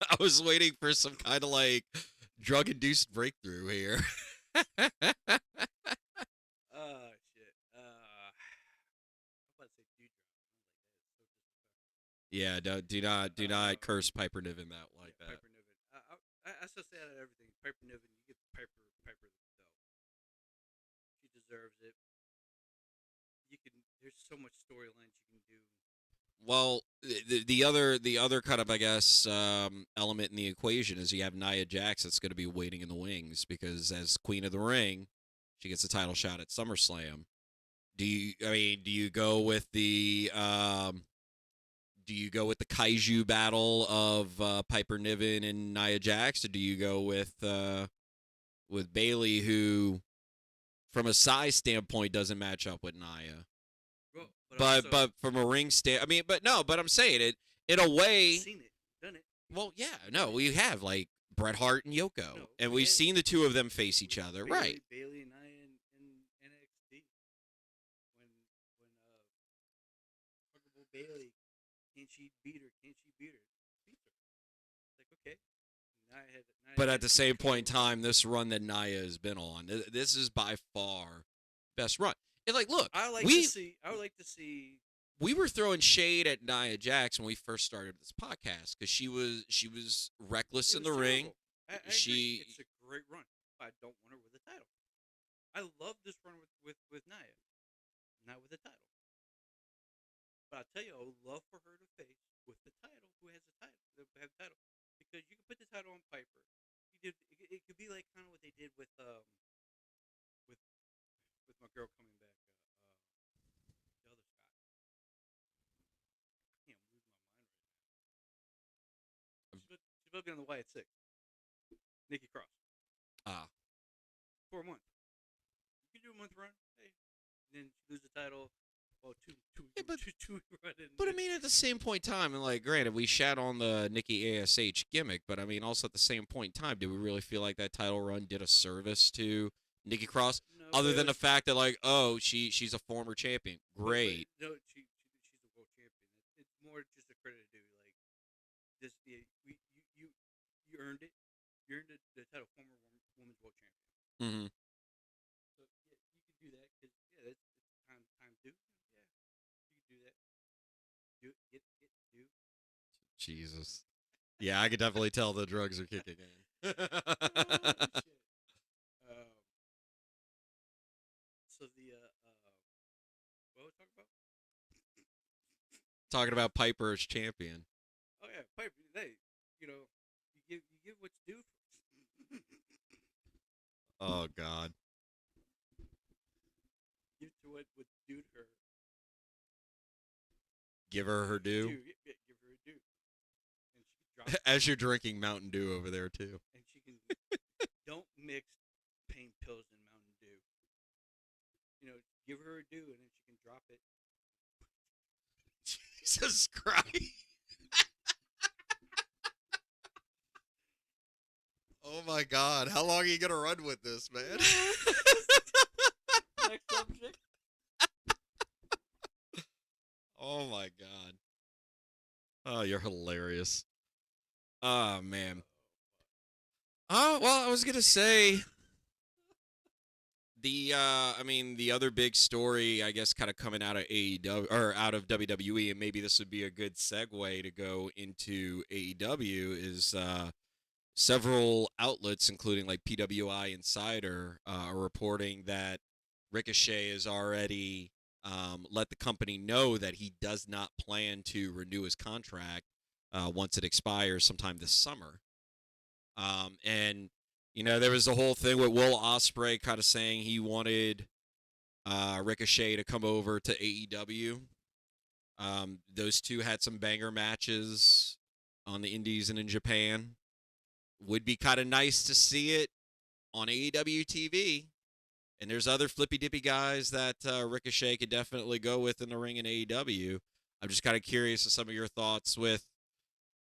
I was waiting for some kind of like drug induced breakthrough here. Shit. I'm about to say dewdrop. I was like, that is so disrespectful. Yeah, do not Um, curse Piper Niven that like yeah, that. Piper Niven. I still say that at everything. Piper Niven, you give Piper the belt. She deserves it. You can. There's so much storylines you can do. Well, the other kind of, I guess, element in the equation is you have Nia Jax that's going to be waiting in the wings because as Queen of the Ring, she gets a title shot at SummerSlam. Do you go with the kaiju battle of Piper Niven and Nia Jax, or do you go with Bailey, who from a size standpoint doesn't match up with Nia? Well, but But also, but from a ring stand, I mean, but no, but I'm saying it in a I've way. seen it, done it. Well, yeah, no, we have like Bret Hart and Yoko, No, and we we've had seen the two of them face each other, right? Bailey and I in NXT when Huggable Bailey, can she beat her? Can she beat her? Beat her. It's like, okay. But Now at had the two same point in people. time, this run that Nia has been on, this is by far best run. And like, look, I would like to see. we were throwing shade at Nia Jax when we first started this podcast because she was reckless It in was the ring. terrible. I agree. She It's a great run, but I don't want her with the title. I love this run with Nia, not with the title. But I tell you, I would love for her to face with the title, who has the title, have the title, because you can put the title on Piper. It could be like kind of what they did with with my girl coming back, the other Scott. Damn, I'm losing my mind right now. She's bugging on the Wyatt Six, Nikki Cross, ah 4 months. You can do a month run, hey, then she lose the title. Oh, yeah, but two run. But I mean, at the same point in time, and like, granted, we shat on the Nikki ASH gimmick, but I mean, also at the same point in time, did we really feel like that title run did a service to Nikki Cross, No, other but than the fact that like, oh, she's a former champion, but great. no, she's a world champion. It's more just a credit to like this. Yeah, you earned it. You earned the title, former women's world champion. Hmm. So yeah, you can do that because yeah, it's time due. Yeah, you can do that. Do. Jesus, yeah, I could definitely tell the drugs are kicking in. Oh shit. Um. So what was we talking about? Talking about Piper as champion. Oh yeah, Piper. Hey, you give what's due. Oh God, Give to what's due to her. give her her due. Give her a due, and she can drop. As you're drinking Mountain Dew over there too. And she can don't mix pain pills and Mountain Dew. Give her a due, and then she can drop it. Jesus Christ. Oh my God. How long are you going to run with this, man? Next subject. Oh my God. Oh, you're hilarious. Oh, man. Oh, well, I was going to say the other big story, I guess, kind of coming out of AEW or out of WWE, and maybe this would be a good segue to go into AEW, is several outlets, including like PWI Insider, are reporting that Ricochet has already let the company know that he does not plan to renew his contract once it expires sometime this summer. And there was the whole thing with Will Ospreay kind of saying he wanted Ricochet to come over to AEW. Those two had some banger matches on the Indies and in Japan. Would be kind of nice to see it on AEW TV. And there's other flippy dippy guys that Ricochet could definitely go with in the ring in AEW. I'm just kind of curious of some of your thoughts with.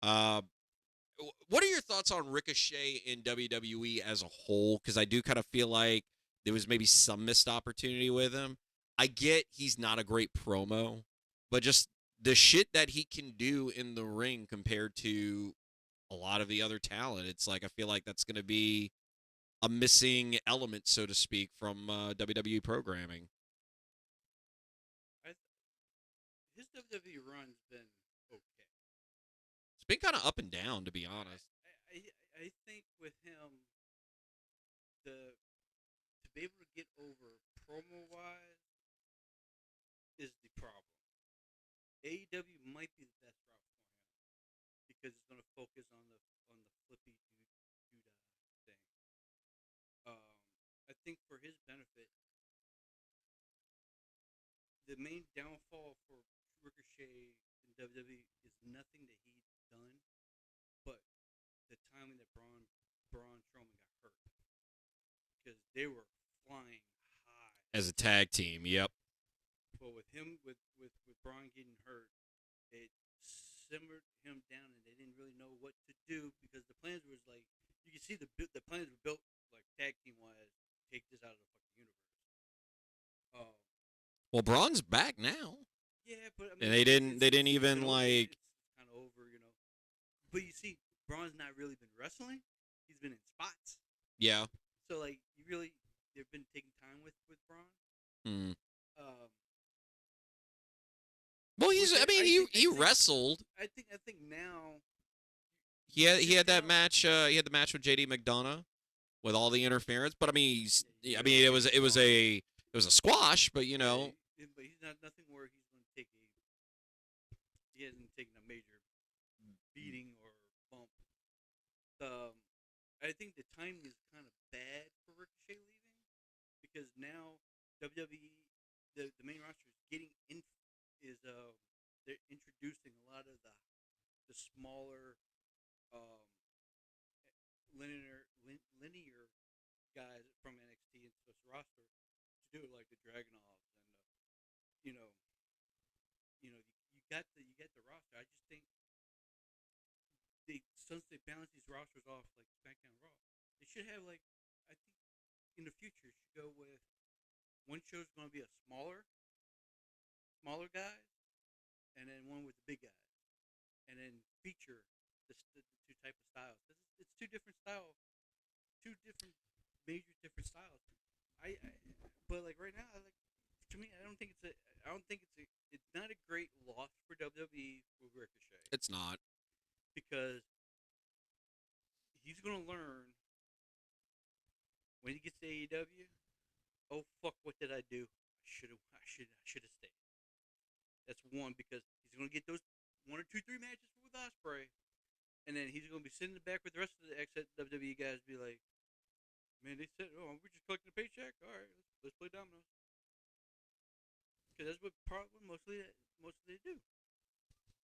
Uh, what are your thoughts on Ricochet in WWE as a whole? Because I do kind of feel like there was maybe some missed opportunity with him. I get he's not a great promo, but just the shit that he can do in the ring compared to a lot of the other talent, it's like I feel like that's going to be a missing element, so to speak, from WWE programming. I, his WWE run's been okay. It's been kind of up and down, to be honest. I think with him, the to be able to get over promo wise is the problem. AEW might be the best route for him because it's going to focus on the flippy dude thing. Um, I think for his benefit, the main downfall for Ricochet in WWE is nothing that he's done, but the timing that Braun Strowman got hurt because they were flying high. As a tag team, yep. But with him with Braun getting hurt, it simmered him down, and they didn't really know what to do because the plans was like you can see the plans were built like tag team wise. Take this out of the fucking universe. Um, Well, Braun's back now, yeah, but I and mean, they didn't. They didn't it's even been like. it's kind of over, you know. But you see, Braun's not really been wrestling. He's been in spots. Yeah. So like, you really they've been taking time with Braun. Hmm. Um, Well, which he's. I mean, I he think he wrestled. I think now He just had that now. match. He had the match with JD McDonough with all the interference. But I mean, Yeah, I you mean, gotta give Braun. it was a squash. But you Yeah, know, but he's not nothing where he's going to take a. He hasn't taken a major beating or bump. Um, I think the timing is kind of bad for Ricochet leaving because now WWE, the main roster is getting in is they're introducing a lot of the smaller um linear guys from NXT into this roster to do it like the Dragunovs and you know you got the roster. I just think they since they balance these rosters off like SmackDown Raw, they should have like I think in the future should go with one show's going to be a smaller guys, and then one with the big guys, and then feature the two type of styles. It's two different styles, two different major different styles. I but like right now, like to me, I don't think it's not a great loss for WWE with Ricochet it's not. because he's gonna learn when he gets to AEW. Oh fuck! What did I do? I should have stayed. That's one because he's gonna get those one or two, three matches with Osprey, and then he's gonna be sitting in the back with the rest of the ex WWE guys. Be like, man, they said, oh, we're just collecting a paycheck. All right, let's play dominoes. Because that's what probably mostly they do.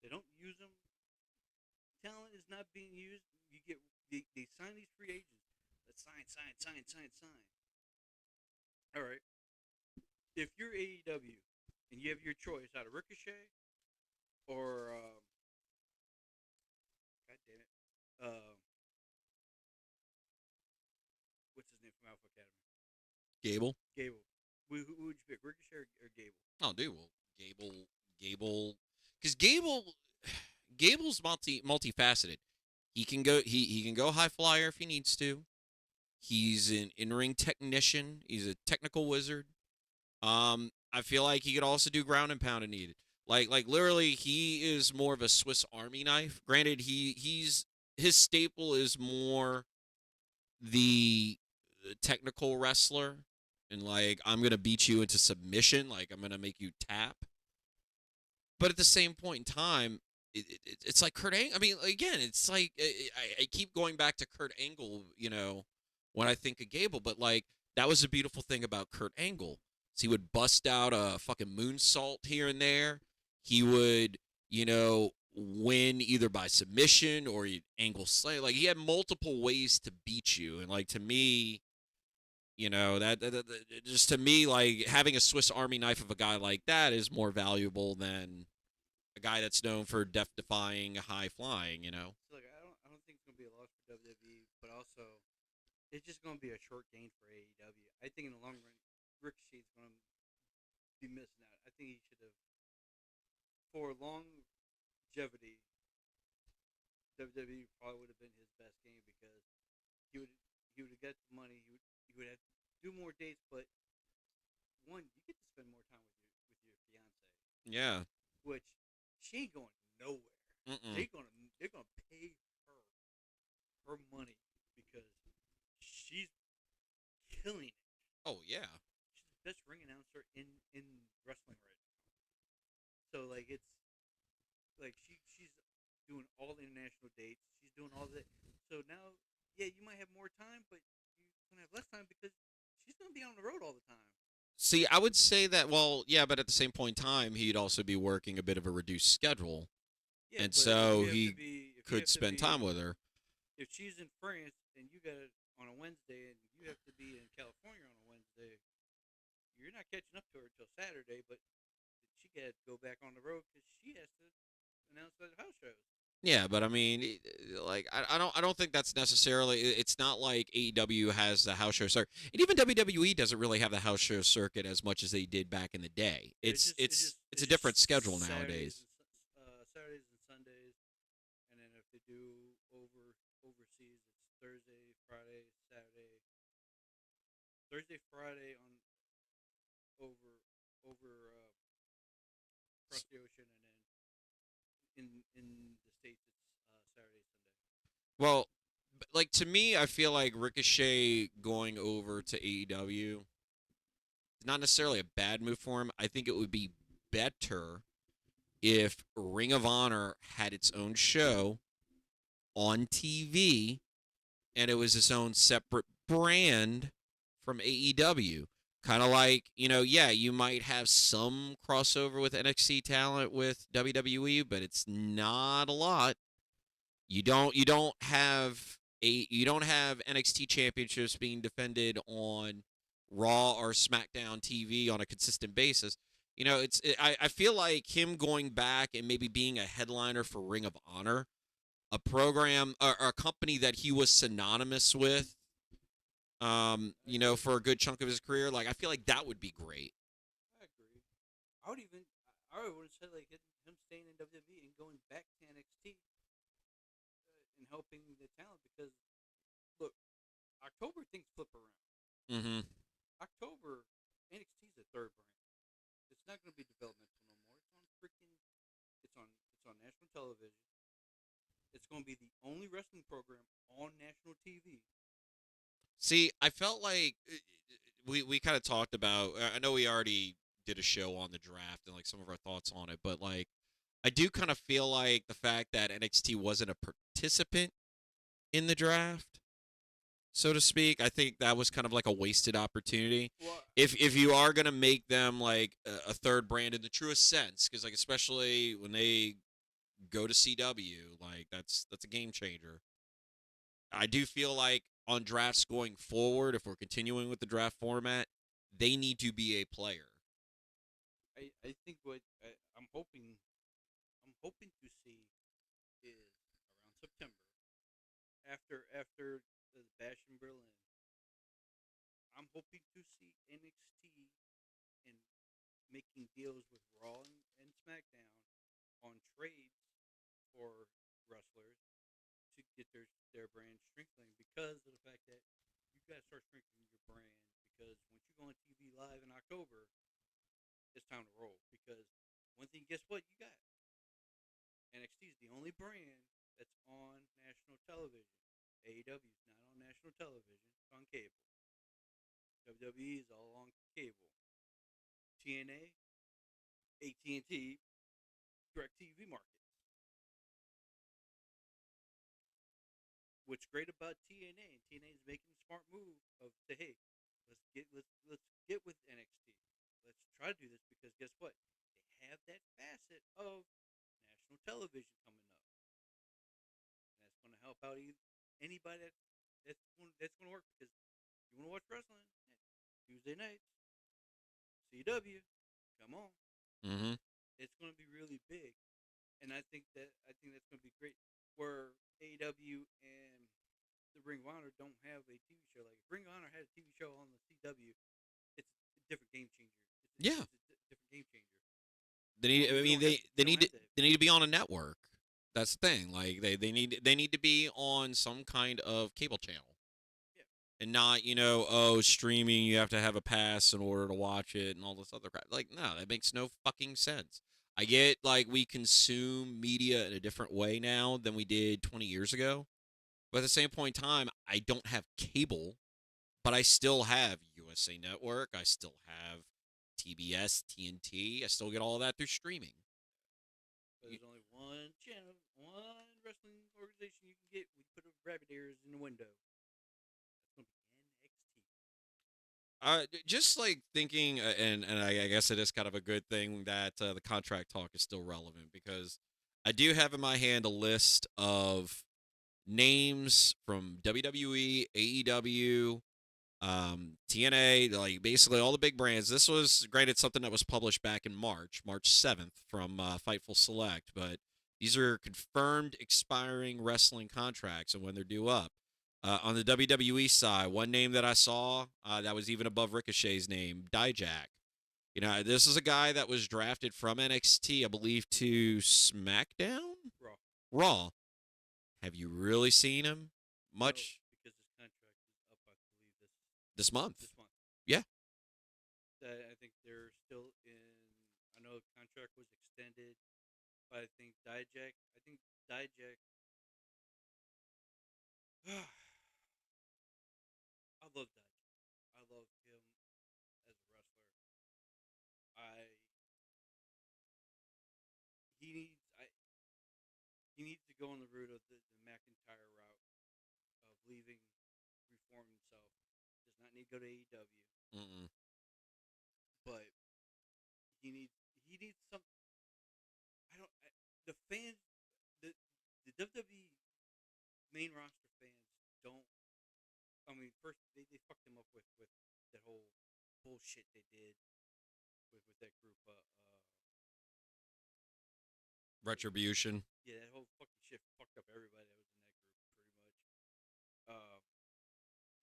They don't use them. Talent is not being used. You get they sign these free agents. Let's sign. All right. If you're AEW and you have your choice out of Ricochet or God damn it, what's his name from Alpha Academy? Gable. Gable. Who would you pick, Ricochet or Gable? Oh, dude. Well, Gable, because Gable's multifaceted. He can go high flyer if he needs to. He's an in ring technician. He's a technical wizard. I feel like he could also do ground and pound if needed. Like literally, he is more of a Swiss Army knife. Granted, he's his staple is more the technical wrestler, and like I'm gonna beat you into submission. Like I'm gonna make you tap. But at the same point in time, it's like Kurt Angle. I mean, again, it's like I keep going back to Kurt Angle, when I think of Gable. But like that was the beautiful thing about Kurt Angle. Is he would bust out a fucking moonsault here and there. He would, win either by submission or he'd angle slay. Like he had multiple ways to beat you, and like to me, just to me, like having a Swiss Army knife of a guy like that is more valuable than a guy that's known for death-defying, high-flying. So like I don't think it's gonna be a loss for WWE, but also it's just gonna be a short gain for AEW. I think in the long run, Ricochet's gonna be missing out. I think he should have for longevity. WWE probably would have been his best game because he would he would have got the money. He would have to do more dates, but one you get to spend more time with your fiance, Yeah. which she ain't going nowhere. Mm-mm. They're gonna pay her money because she's killing it. Oh yeah. She's the best ring announcer in wrestling right now. So like it's like she's doing all the international dates. She's doing all that. So now, yeah, you might have more time, but you're gonna have less time because she's gonna be on the road all the time. See, I would say that. Well, yeah, but at the same point in time, he'd also be working a bit of a reduced schedule, Yeah, and but if so you have to he be, if you could have to spend time be, with her. if she's in France and you got it on a Wednesday and you have to be in California on a Wednesday, you're not catching up to her until Saturday. But she got to go back on the road because she has to announced at house shows. Yeah, but I mean, like I don't think that's necessarily. It's not like AEW has the house show circuit, and even WWE doesn't really have the house show circuit as much as they did back in the day. Yeah, It's it's it's a different schedule nowadays. Saturdays and Sundays, and then if they do overseas, it's Thursday, Friday, Saturday, Thursday, Friday on over across the ocean, and then in the states it's Saturday, Sunday. Well, like to me, I feel like Ricochet going over to AEW is not necessarily a bad move for him. I think it would be better if Ring of Honor had its own show on TV and it was its own separate brand from AEW. Kind of like, yeah, you might have some crossover with NXT talent with WWE, but it's not a lot. You don't have NXT championships being defended on Raw or SmackDown TV on a consistent basis. I feel like him going back and maybe being a headliner for Ring of Honor, a program or a company that he was synonymous with, I agree. for a good chunk of his career. Like I feel like that would be great. I agree. I would even I would have said like him staying in WWE and going back to NXT and helping the talent because look, October things flip around. Mm-hmm. October NXT is a third brand. It's not going to be developmental no more. It's on national television. It's going to be the only wrestling program on national TV. See, I felt like we kind of talked about. I know we already did a show on the draft and like some of our thoughts on it, but like I do kind of feel like the fact that NXT wasn't a participant in the draft, so to speak, I think that was kind of like a wasted opportunity. Well, If you are gonna make them like a third brand in the truest sense, because like especially when they go to CW, like that's a game changer. I do feel like on drafts going forward, if we're continuing with the draft format, they need to be a player. I think what I'm hoping to see is around September after the Bash in Berlin. I'm hoping to see NXT and making deals with Raw and SmackDown on trades for wrestlers to get their brand strengthening because of the fact that you got to start strengthening your brand because once you go on TV live in October, it's time to roll. Because one thing, guess what? You got NXT is the only brand that's on national television. AEW is not on national television; it's on cable. WWE is all on cable. TNA, AT&T, DirecTV markets. What's great about TNA, and TNA is making a smart move of say, hey, let's get with NXT. Let's try to do this because guess what? They have that facet of national television coming up, and that's going to help out anybody that's going to work because you want to watch wrestling Tuesday nights, CW, come on, Mm-hmm. it's going to be really big, and I think that's going to be great. Where AEW and the Ring of Honor don't have a TV show. Like if Ring of Honor had a TV show on the CW, it's a different game changer. Yeah, It's a different game changer. they need. I We mean, don't have they we don't need to, have that. they need to be on a network. That's the thing. Like they need to be on some kind of cable channel Yeah, and not streaming. You have to have a pass in order to watch it and all this other crap. Like no, that makes no fucking sense. I get like we consume media in a different way now than we did 20 years ago. But at the same point in time, I don't have cable, but I still have USA Network. I still have TBS, TNT. I still get all of that through streaming. but there's only one channel, one wrestling organization you can get. We put a rabbit ears in the window. That's gonna be NXT. Just like thinking, and I guess it is kind of a good thing that the contract talk is still relevant because I do have in my hand a list of names from WWE, AEW, TNA, like basically all the big brands. This was granted something that was published back in March 7th from Fightful Select, but These are confirmed expiring wrestling contracts and when they're due up. On the WWE side, one name that I saw that was even above Ricochet's name, Dijak. You know, this is a guy that was drafted from NXT, I believe, to SmackDown? Raw. Raw. Have you really seen him No, much because his contract is up, I believe, this month? this month. Yeah. I think they're still in. I know the contract was extended, but I think Dijak. I think Dijak. I love Dijak. I love him as a wrestler. I he needs I he needs to go on the route of the McIntyre route of leaving, reform himself. Does not need to go to AEW, Mm-mm. but he needs some. I don't. The fans, the the WWE main roster fans don't. I mean, first they fucked him up with that whole bullshit they did with that group. Retribution. Yeah, that whole fucking shit fucked up everybody that was in that group pretty much. Uh,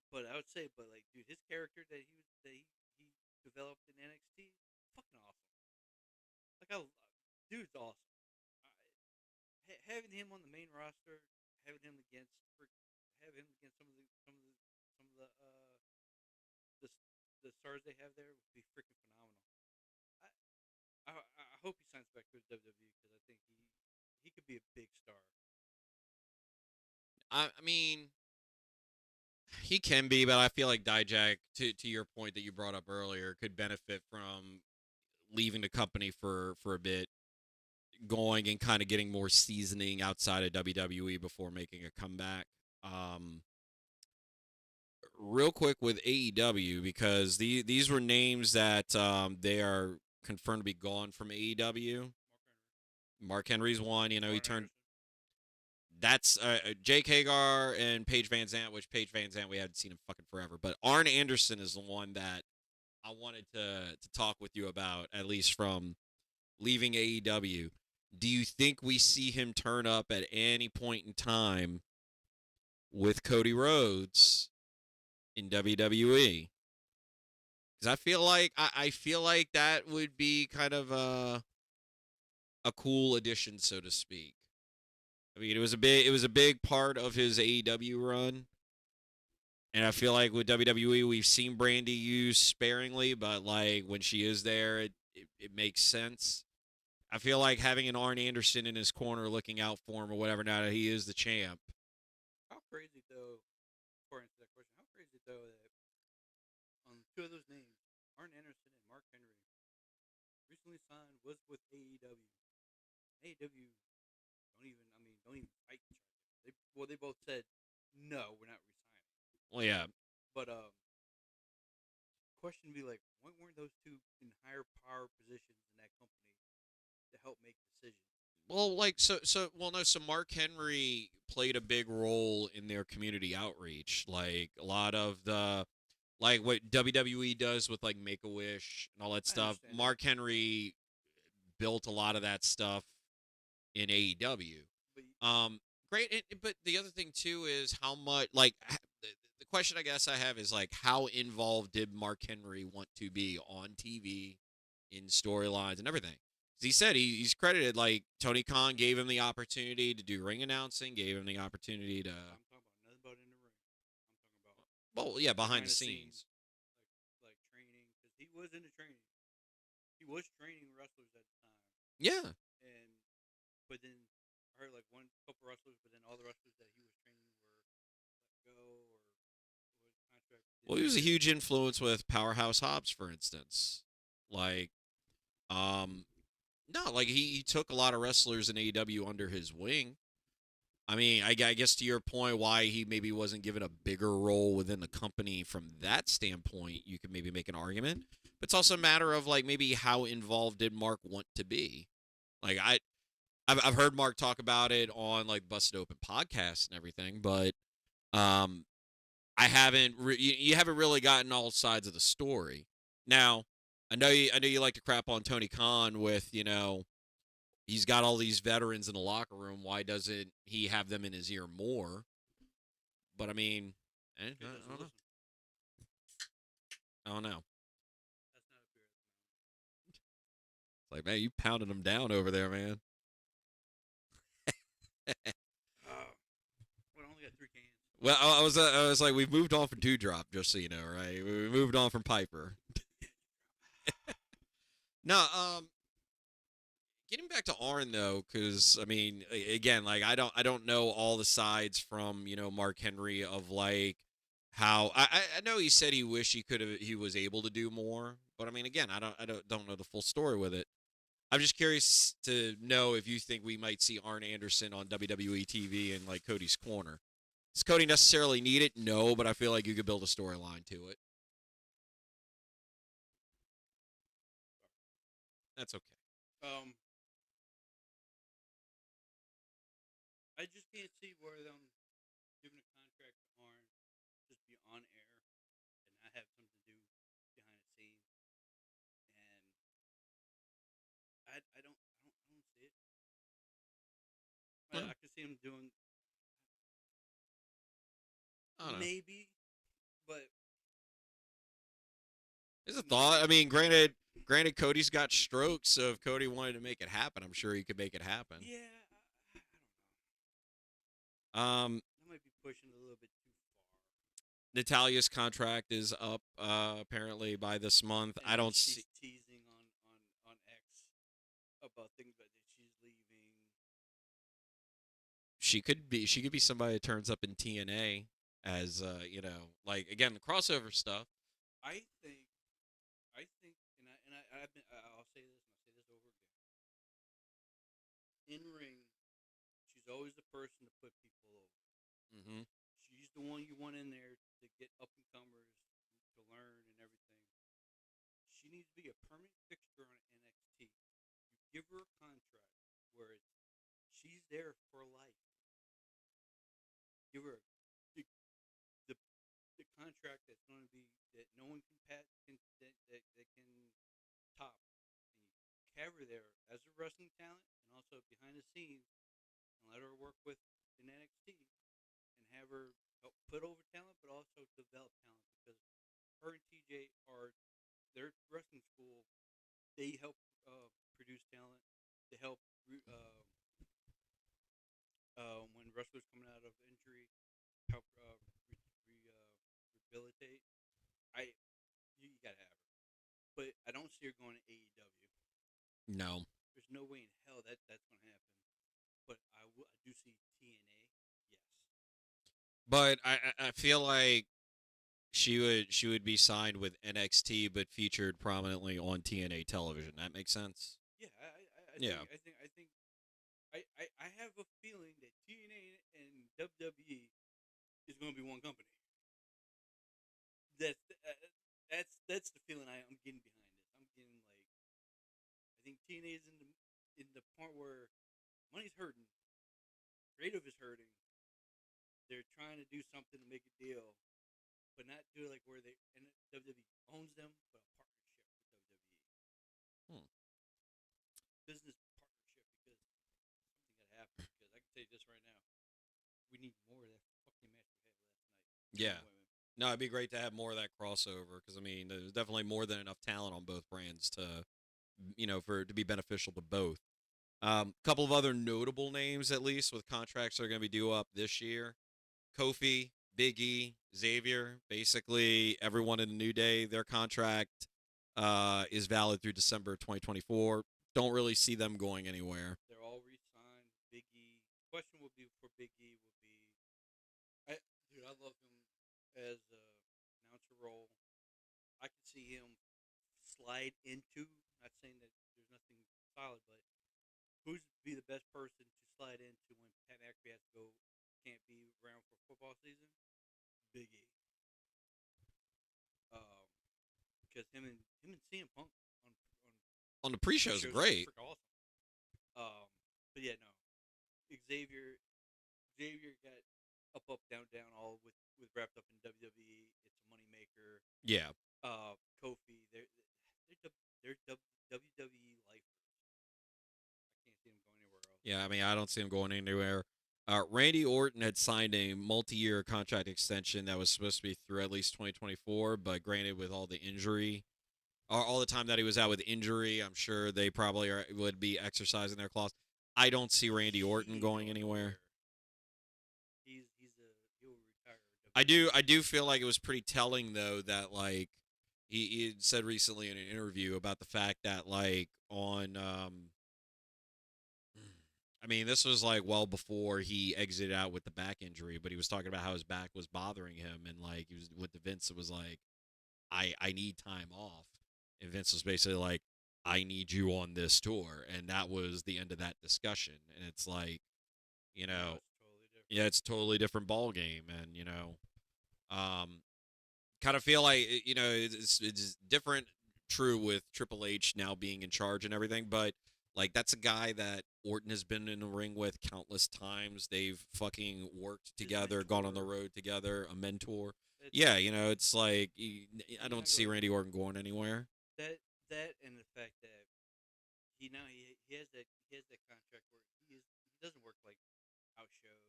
but I would say, but like, dude, his character he developed in NXT, fucking awesome. Like, dude's awesome. Having him on the main roster, having him against, having him against some of the the stars they have there would be freaking phenomenal. I I hope he signs back with WWE because I think he could be a big star. I mean, he can be, but I feel like Dijak, to your point that you brought up earlier, could benefit from leaving the company for a bit, going and kind of getting more seasoning outside of WWE before making a comeback. Um, Real quick with AEW, because these were names that they are confirmed to be gone from AEW. Mark Henry's one. You know, he Arn turned. Anderson. That's Jake Hagar and Paige Van Zant, which Paige Van Zant we hadn't seen him fucking forever. But Arn Anderson is the one that I wanted to talk with you about, at least from leaving AEW. Do you think we see him turn up at any point in time with Cody Rhodes in WWE? Because I feel like that would be kind of a cool addition, so to speak. I mean, it was a big part of his AEW run, and I feel like with WWE we've seen Brandy used sparingly, but like when she is there, it makes sense. I feel like having an Arn Anderson in his corner looking out for him or whatever now that he is the champ. How crazy though? Before I answer that question, how crazy though that two of those names, Arn Anderson and Mark Henry, recently signed was with AEW. AEW don't even fight each other. They both said no, we're not resigning. Well, yeah. But question be like, why weren't those two in higher power positions in that company to help make decisions? Well, like well no, so Mark Henry played a big role in their community outreach. Like a lot of the like what WWE does with like Make a Wish and all that I stuff. understand that, Mark Henry built a lot of that stuff in AEW. but Um, Great, but the other thing too is how much like the question I guess I have is like how involved did Mark Henry want to be on TV, in storylines and everything? 'Cause he said he's credited like Tony Khan gave him the opportunity to do ring announcing, gave him the opportunity to I'm talking about nothing about in the ring. I'm talking about well yeah behind behind the the scenes, scenes. like training, because he was into training. He was training wrestlers at the time, Yeah. and but then I heard like one couple wrestlers, but then all the wrestlers that he was training were let go or was contract Well, he was a ended. huge influence with Powerhouse Hobbs, for instance. Like, um, no, like he took a lot of wrestlers in AEW under his wing. I mean, I guess to your point, why he maybe wasn't given a bigger role within the company from that standpoint, you could maybe make an argument. But it's also a matter of like maybe how involved did Mark want to be. Like I've heard Mark talk about it on like Busted Open podcasts and everything, but um, I haven't. You haven't really gotten all sides of the story. Now, I know you like to crap on Tony Khan with He's got all these veterans in the locker room. Why doesn't he have them in his ear more? But I mean, He I doesn't don't know. listen. I don't know. That's not a beer. It's like, man, you pounded him down over there, man. Well, I only got 3 cans. Well, I was like, we've moved on from Dewdrop, just so you know, right? We moved on from Piper. No, getting back to Arn though, because I mean, again, like I don't know all the sides from Mark Henry of like how I know he said he wished he was able to do more, but I mean, again, I don't know the full story with it. I'm just curious to know if you think we might see Arn Anderson on WWE TV in like Cody's corner. Does Cody necessarily need it? No, but I feel like you could build a storyline to it. That's okay. Um, I just can't see where them giving a contract to Arn just be on air and not have something to do behind the scenes. And I don't see it. Well, I could see him doing I don't know. maybe, but It's a thought. might I mean, granted, Cody's got strokes, so if Cody wanted to make it happen, I'm sure he could make it happen. yeah, I don't know. Um, That might be pushing it a little bit too far. Natalia's contract is up apparently by this month. And I then don't she's see. teasing on X about things like that she's leaving. She could be somebody that turns up in TNA as like again the crossover stuff. I think I'll say this and I'll say this over again. In ring, she's always the person to put people over. Hmm. She's the one you want in there to get up and comers to learn and everything. She needs to be a permanent fixture on NXT. You give her a contract where she's there for life. Give her the, the, the contract that's going to be that no one can pat that can top. And you have her there as a wrestling talent and also behind the scenes and let her work with in NXT and have her help put over talent, but also develop talent because her and TJ are their wrestling school. They help produce talent. They help when wrestlers coming out of injury, help rehabilitate. I you gotta have her, but I don't see her going to AEW. No, There's no way in hell that's gonna happen. But I do see TNA. Yes. but I feel like she would be signed with NXT, but featured prominently on TNA television. That makes sense. Yeah, Yeah. I have a feeling that TNA and WWE is going to be one company. That's uh, that's the feeling I'm getting behind this. I'm getting like I think TNA is in the part where money's hurting, creative is hurting. They're trying to do something to make a deal, but not do it like where they and WWE owns them, but a partnership with WWE, Hmm. business partnership because something got to happen. Because I can tell you this right now, we need more of that fucking match we had last night, men Yeah. and women. No, it'd be great to have more of that crossover because I mean, there's definitely more than enough talent on both brands to, for it to be beneficial to both. Couple of other notable names, at least, with contracts that are going to be due up this year: Kofi, Big E, Xavier. Basically, everyone in the New Day, their contract is valid through December 2024. Don't really see them going anywhere. They're all re-signed. Big E. Question would be for Big E would be, I dude, I love him as a announcer role. I could see him slide into. Not saying that there's nothing solid, but who's be the best person to slide into when Pat McAfee has to go can't be around for football season? Big E. Um, because him and CM Punk on On the pre-shows, pre-shows are great. freaking awesome. Um, but yeah, no. Xavier Xavier got up, down, down, all with wrapped up in WWE. It's a moneymaker. Yeah. Kofi, they're WWE lifers. I can't see them Yeah, I mean, I don't see him going anywhere. Randy Orton had signed a multi-year contract extension that was supposed to be through at least 2024, but granted, with all the injury, or all the time that he was out with injury, I'm sure they probably would be exercising their clause. I don't see Randy He Orton ain't going going anywhere. nowhere. He'll retire in I do WWE. I do feel like it was pretty telling though that like he had said recently in an interview about the fact that like on I mean, this was like well before he exited out with the back injury, but he was talking about how his back was bothering him, and like he was with the Vince. It was like, I need time off, and Vince was basically like, I need you on this tour, and that was the end of that discussion. And it's like, you Now know, it's totally yeah, different. it's a totally different ball game, and kind of feel like it's different. True with Triple H now being in charge and everything, but like that's a guy that Orton has been in the ring with countless times. They've fucking worked His together, gone on the mentor. road together, a mentor. It's Yeah, it's like I he's don't not see going Randy Orton going anywhere. that that and the fact that he has that contract where he doesn't work like house shows.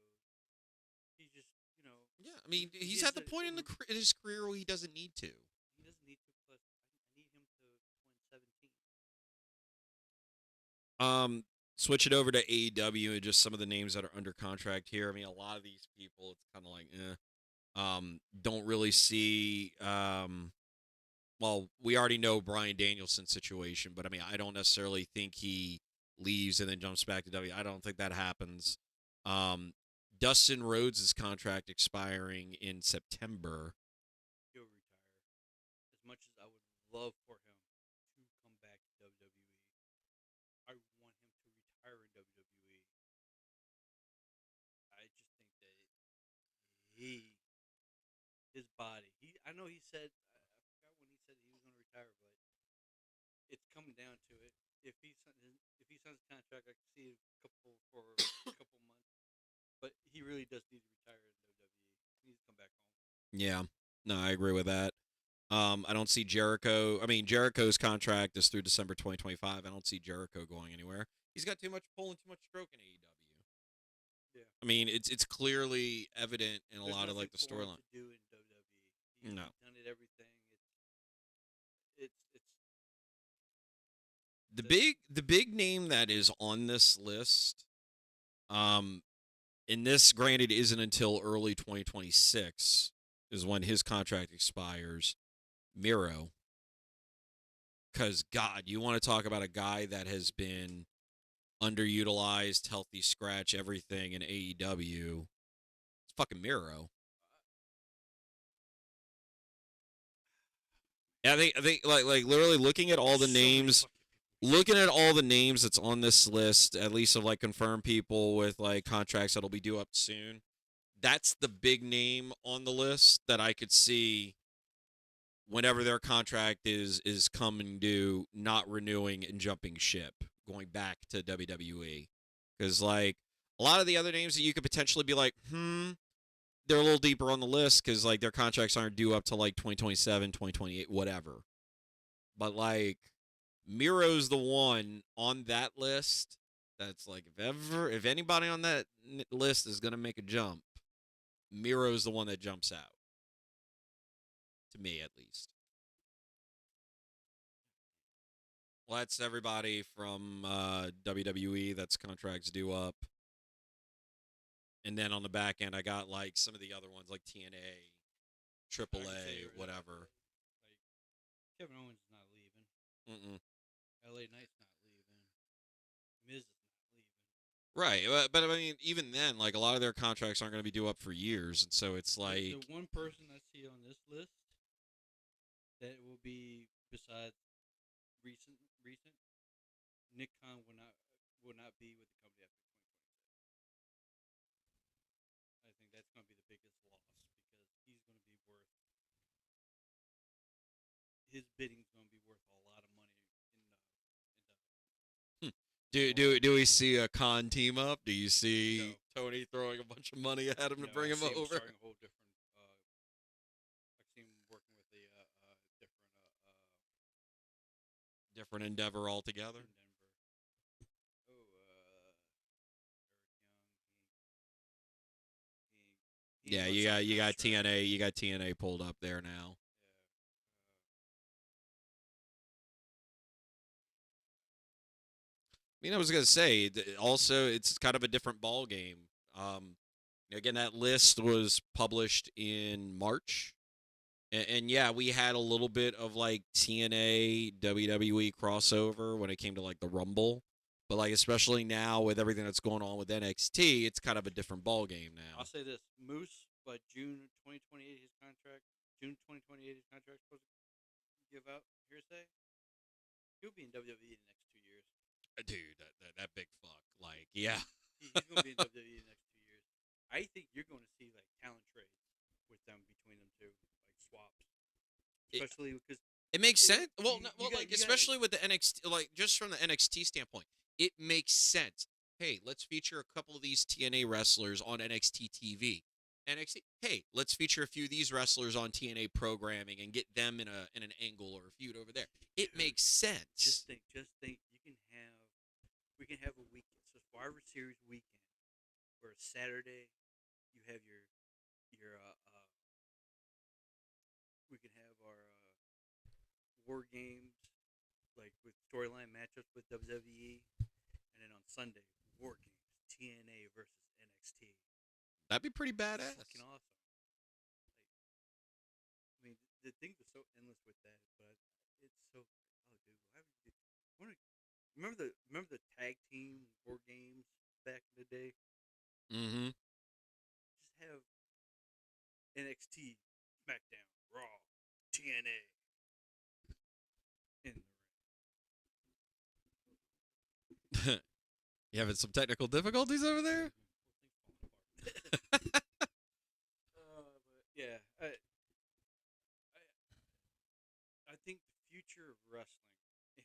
He just Yeah, I mean he he's has at the a point in his career where he doesn't need to. he doesn't need to. Plus, I need him to win 17. Um, Switch it over to AEW and just some of the names that are under contract here. I mean, a lot of these people, it's kind of like, don't really see. Well, we already know Brian Danielson's situation, but I mean, I don't necessarily think he leaves and then jumps back to W. I don't think that happens. Um, Dustin Rhodes' contract expiring in September. He'll retire. As much as I would love for him to come back to WWE, I want him to retire in WWE. I just think that he his body. I know he said I forgot when he said he was going to retire, but it's coming down to it. If he signs a contract, I can see a couple for a couple months. But he really does need to retire in WWE. He needs to come back home. Yeah, no, I agree with that. I don't see Jericho. I mean, Jericho's contract is through December 2025. I don't see Jericho going anywhere. He's got too much pull and too much stroke in AEW. Yeah, I mean, it's clearly evident in a there's lot of nothing like the for him storyline. to do in WWE. No, He's done it everything. It's the the big name that is on this list, um, and this granted isn't until early 2026 is when his contract expires. Miro, because God, you want to talk about a guy that has been underutilized, healthy scratch, everything in AEW. It's fucking Miro. Yeah, I think like literally looking at all there's the so many names, fucking people. looking at all the names that's on this list, at least of like confirmed people with like contracts that'll be due up soon. That's the big name on the list that I could see whenever their contract is coming due, not renewing and jumping ship, going back to WWE. Because like a lot of the other names that you could potentially be like, they're a little deeper on the list because like their contracts aren't due up to like 2027, 2028, whatever. But like Miro's the one on that list that's like if anybody on that list is gonna make a jump, Miro's the one that jumps out to me at least. Well, that's everybody from WWE that's contracts due up, and then on the back end, I got like some of the other ones like TNA, I can tell AAA, you right now, whatever. like Kevin Owens is not leaving. Mm-mm. LA Knight's not leaving. Miz is not leaving. Right, but I mean, even then, like a lot of their contracts aren't going to be due up for years, and so it's The like, one person I see on this list that will be besides recent Nick Khan will not be with the company after 2026. I think that's going to be the biggest loss because he's going to be worth his bidding's going to be worth a lot of money hmm, in do a long do we time. see a con team up? Do you see No, Tony throwing a bunch of money at him to no, bring I him see him over? starting a whole different. I see him working with a different Different endeavor altogether. in Denver. Oh, He Yeah, wants that you got contract. TNA, you got TNA pulled up there now. I mean, I was gonna say also it's kind of a different ball game. Again, that list was published in March, and yeah, we had a little bit of like TNA WWE crossover when it came to like the Rumble, but like especially now with everything that's going on with NXT, it's kind of a different ball game I'll now. say this: Moose by June 2028, his contract. June 2028, his contract supposed to give out. Hearsay. He'll be in WWE in the next 2 years. Dude, that big fuck, like yeah. He's going to be in WWE in the next 2 years. I think you're going to see like talent trades with them between them two, like swaps, It, especially because It makes sense. Well, no, you well, got like especially with the NXT, like just from the NXT standpoint, it makes sense. Hey, let's feature a couple of these TNA wrestlers on NXT TV. NXT. Hey, let's feature a few of these wrestlers on TNA programming and get them in an angle or a feud over there. It dude, makes sense. just think, you can have we can have a weekend, so Survivor Series weekend, where Saturday you have your we can have our war games like with storyline matchups with WWE, and then on Sunday war games TNA versus NXT. That'd be pretty Fucking badass. awesome! Like, I mean, the things are so endless with that, but it's so. Oh, dude, why would you? Remember the tag team war games back in the day? Mm-hmm. Just have NXT, SmackDown, Raw, TNA in the ring. You having some technical difficulties over there? Whole thing's falling apart. But yeah, I think the future of wrestling.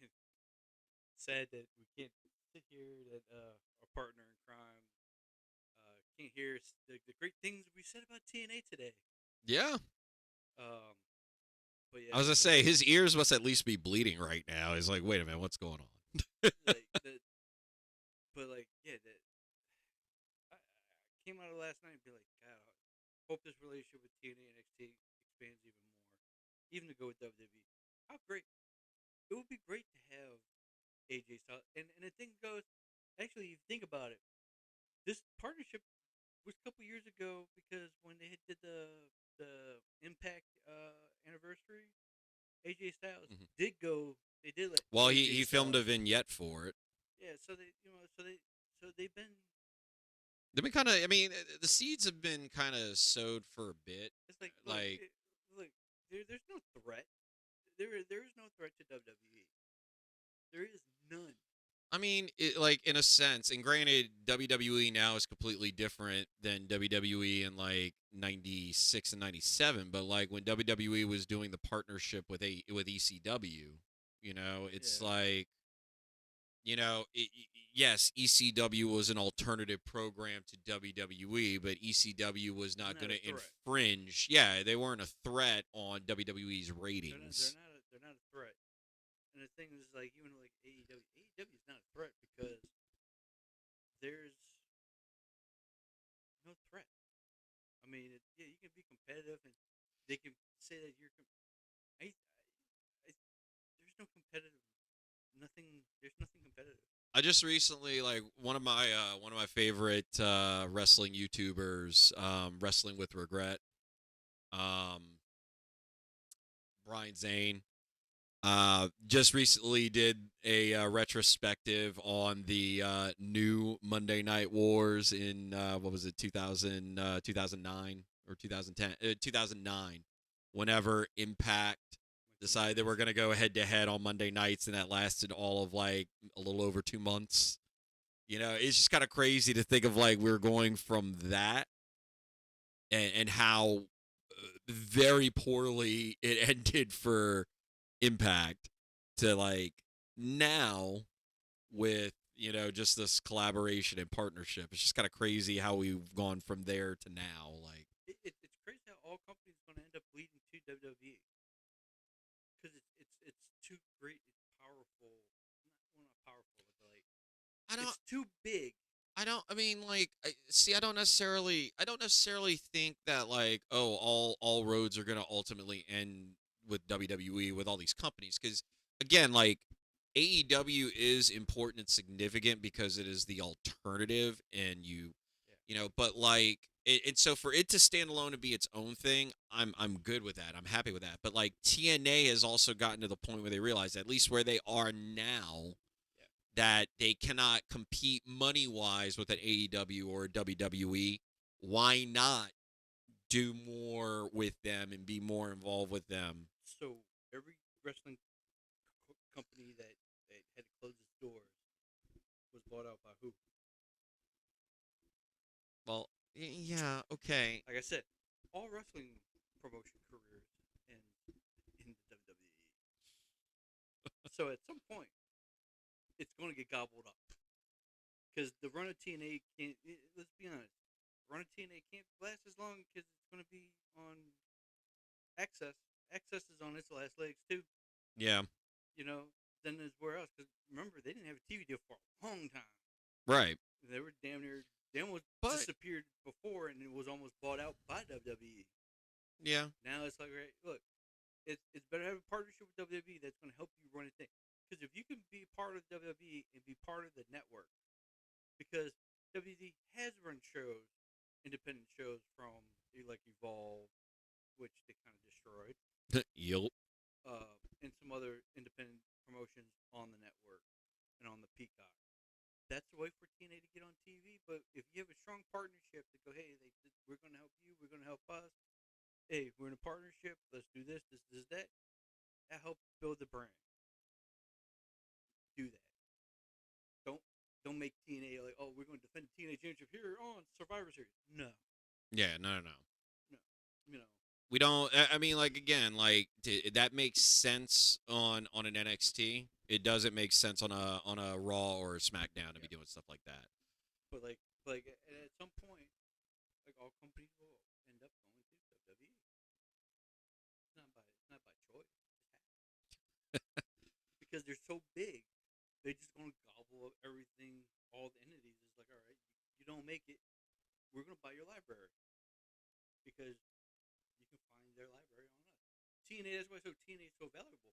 It's sad that we can't sit here, that our partner in crime can't hear the great things we said about TNA today. Yeah. Um, but I yeah, was gonna say his ears must at least be bleeding right now. He's like, wait a minute, what's going on? like the, but like yeah, that I came out of last night and be like, God, I hope this relationship with TNA and NXT expands even more, even to go with WWE. How great! It would be great to have AJ Styles, and the thing goes, actually, if you think about it, this partnership was a couple years ago because when they did the Impact anniversary, AJ Styles Mhm. did go. They did let Well, AJ he filmed a Styles. vignette for it. Yeah, so they've been. They've been kind of. I mean, the seeds have been kind of sowed for a bit. It's like Like, look. There's no threat. There is no threat to WWE. There is none. I mean, like in a sense, and granted, WWE now is completely different than WWE in like '96 and '97. But like when WWE was doing the partnership with ECW, it's Yeah, like yes, ECW was an alternative program to WWE, but ECW was they're not not going a to threat. infringe. Yeah, they weren't a threat on WWE's They're not. They're ratings. not. They're not a threat. And the thing is, like, even like AEW, AEW is not a threat because there's no threat. I mean, yeah, you can be competitive, and they can say that you're. There's no competitive. Nothing. There's nothing competitive. I just recently like one of my favorite wrestling YouTubers, Wrestling with Regret, um, Brian Zane. Just recently did a retrospective on the new Monday Night Wars in what was it 2009 or 2010 2009 whenever Impact Went to decided they were going to go WCW. head to head on Monday nights, and that lasted all of like a little over 2 months. It's just kind of crazy to think of like we're going from that and how very poorly it ended for Impact to like now with just this collaboration and partnership. It's just kind of crazy how we've gone from there to now. Like It's crazy how all companies going to end up leading to WWE because it's too great. It's powerful. Not powerful, but like I don't. it's too big. I don't. I mean, like, see, I don't necessarily think that like, oh, all roads are gonna ultimately end with WWE with all these companies, because again, like, AEW is important and significant because it is the alternative, and Yeah. but like, so for it to stand alone and be its own thing, I'm good with that. I'm happy with that. But like, TNA has also gotten to the point where they realize, at least where they are now, Yeah. that they cannot compete money wise with an AEW or a WWE. Why not do more with them and be more involved with them? So every wrestling company that had to close its doors was bought out by who? Well, yeah, okay. Like I said, all wrestling promotion careers end in the WWE. So at some point, it's going to get gobbled up because the run of TNA can't. Let's be honest, the run of TNA can't last as long because it's going to be on Access. Access is on its last legs too. Yeah, You know, then there's where else? Because remember, they didn't have a TV deal for a long time. right. They were damn near. They almost But disappeared before, and it was almost bought out by WWE. yeah, Now it's like, right, look, it's better to have a partnership with WWE that's going to help you run a thing. Because if you can be part of WWE and be part of the network, because WWE has run shows, independent shows from like Evolve, which they kind of destroyed, yield. and some other independent promotions on the network and on the Peacock. That's the way for TNA to get on TV. But if you have a strong partnership to go, hey, we're going to help you, we're going to help us. Hey, we're in a partnership. Let's do this, that. That helps build the brand. Do that. Don't don't make TNA like, oh, we're going to defend the TNA championship here on Survivor Series. No, Yeah, no, no, no. no, you know, We don't. I mean, like, again, like, that makes sense on an NXT. It doesn't make sense on a Raw or a SmackDown to be yeah. doing stuff like that. But at some point, like all companies will end up going to WWE. It's not by choice. Because they're so big. They just gonna gobble up everything, all the entities. It's like, all right, you don't make it, we're gonna buy your library because you can find their library on us. TNA, that's why TNA is so valuable.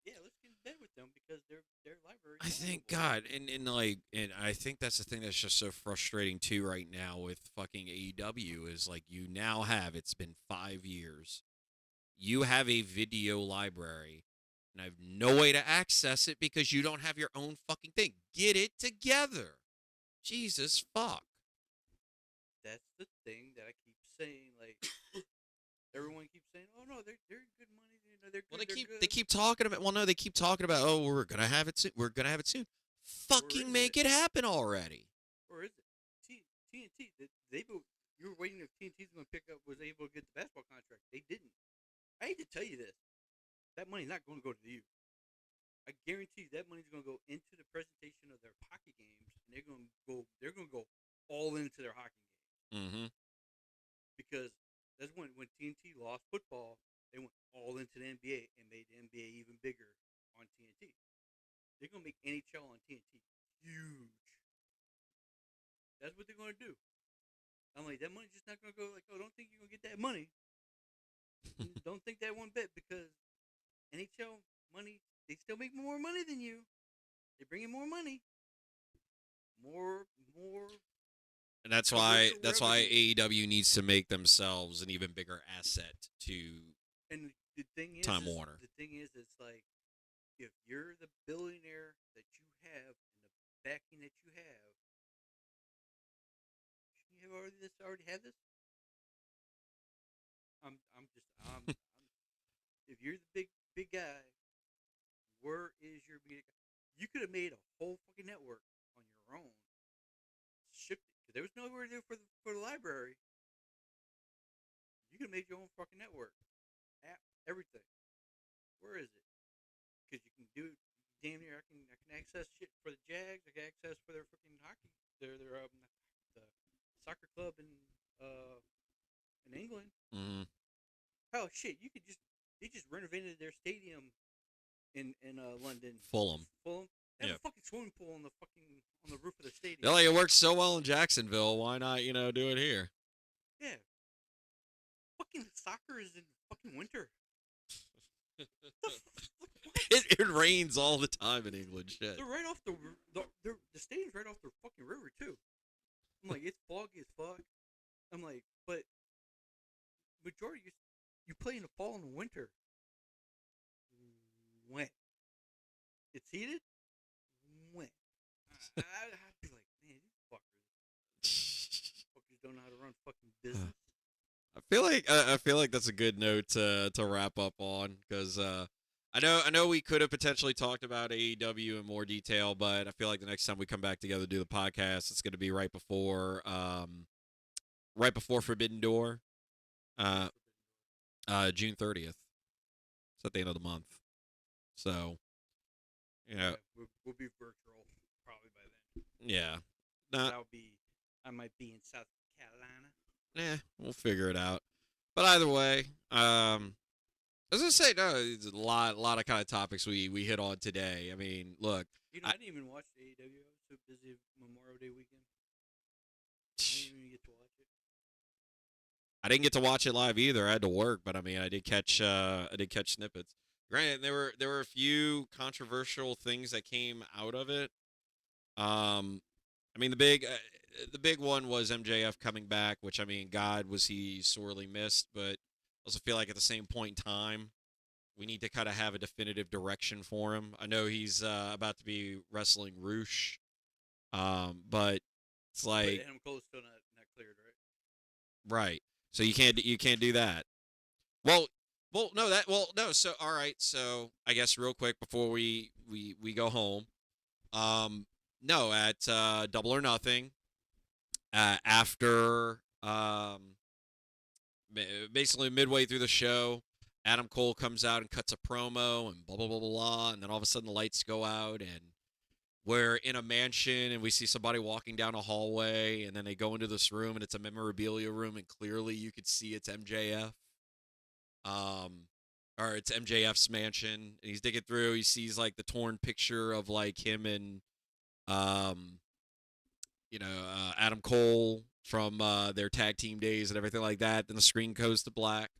Yeah, let's get in bed with them because their library I is think valuable. God, and I think that's the thing that's just so frustrating too right now with fucking AEW is, like, you now have, it's been 5 years. You have a video library, and I have no way to access it because you don't have your own fucking thing. Get it together. Jesus fuck. That's the thing that I keep saying. Like everyone keeps saying, oh no, they're good money. You know, they're Well, good. They're they good. keep talking about. Well, no, they keep talking about. Oh, we're gonna have it soon. We're gonna have it soon. Or Fucking is make it? it happen already. Or is it? TNT. You were waiting if TNT's going to pick up was able to get the basketball contract. They didn't. I hate to tell you this. That money's not going to go to you. I guarantee you that money's going to go into the presentation of their hockey games, and they're going to go. They're going to go all into their hockey games Mm-hmm. because that's when TNT lost football, they went all into the NBA and made the NBA even bigger on TNT. They're going to make NHL on TNT huge. That's what they're going to do. I'm like, that money's just not going to go like, oh, don't think you're going to get that money. Don't think that one bit because NHL money, they still make more money than you. They bring in more money, more And that's why commercial revenue. AEW needs to make themselves an even bigger asset to And the thing Time Warner. it's like if you're the billionaire that you have and the backing that you have, shouldn't you have already have this? I'm if you're the big guy, where is your big guy? You could have made a whole fucking network on your own, shipped it because there was nowhere there for the library. You could have made your own fucking network, app, everything. Where is it? Because you can do damn near. I can access shit for the Jags. I can access for their fucking hockey. Their the soccer club in England. Mm-hmm. Oh shit! You could just they just renovated their stadium in London. Fulham. Fulham. They have Yeah. a fucking swimming pool on the roof of the They're stadium. like, it works so well in Jacksonville. Why not, do it here? Yeah, fucking soccer is in fucking winter. What? It rains all the time in England. Shit. They're right off the stadium's right off the fucking river too. I'm like, it's foggy as fuck. I'm like, but majority you play in the fall and the winter. When it's heated, when I'd be like, man, fuckers don't know how to run fucking business. I feel like that's a good note to wrap up on because I know we could have potentially talked about AEW in more detail, but I feel like the next time we come back together to do the podcast, it's going to be right before Forbidden Door, uh, June 30th. It's at the end of the month, so Yeah, yeah, we'll be virtual probably by then. yeah, not That'll be. I might be in South Carolina. we'll figure it out. But either way, I was gonna say no. It's a lot of kind of topics we hit on today. I mean, look, You know, I I didn't even watch AEW. I was so busy Memorial Day weekend. I didn't even get to watch it. I didn't get to watch it live either. I had to work, but I mean, I did catch snippets. Granted, there were a few controversial things that came out of it. I mean, the big one was MJF coming back, which I mean, God was he sorely missed, but I also feel like at the same point in time, we need to kind of have a definitive direction for him. I know he's about to be wrestling Roosh, but it's But like Adam Cole's still not cleared, right? right. So you can't do that. Well, no. So all right. So I guess real quick before we go home, no, at Double or Nothing, after basically midway through the show, Adam Cole comes out and cuts a promo and blah blah blah blah blah, and then all of a sudden the lights go out and we're in a mansion and we see somebody walking down a hallway and then they go into this room and it's a memorabilia room and clearly you could see it's MJF. Um or it's MJF's mansion and he's digging through, he sees like the torn picture of like him and um Adam Cole from their tag team days and everything like that. Then the screen goes to black.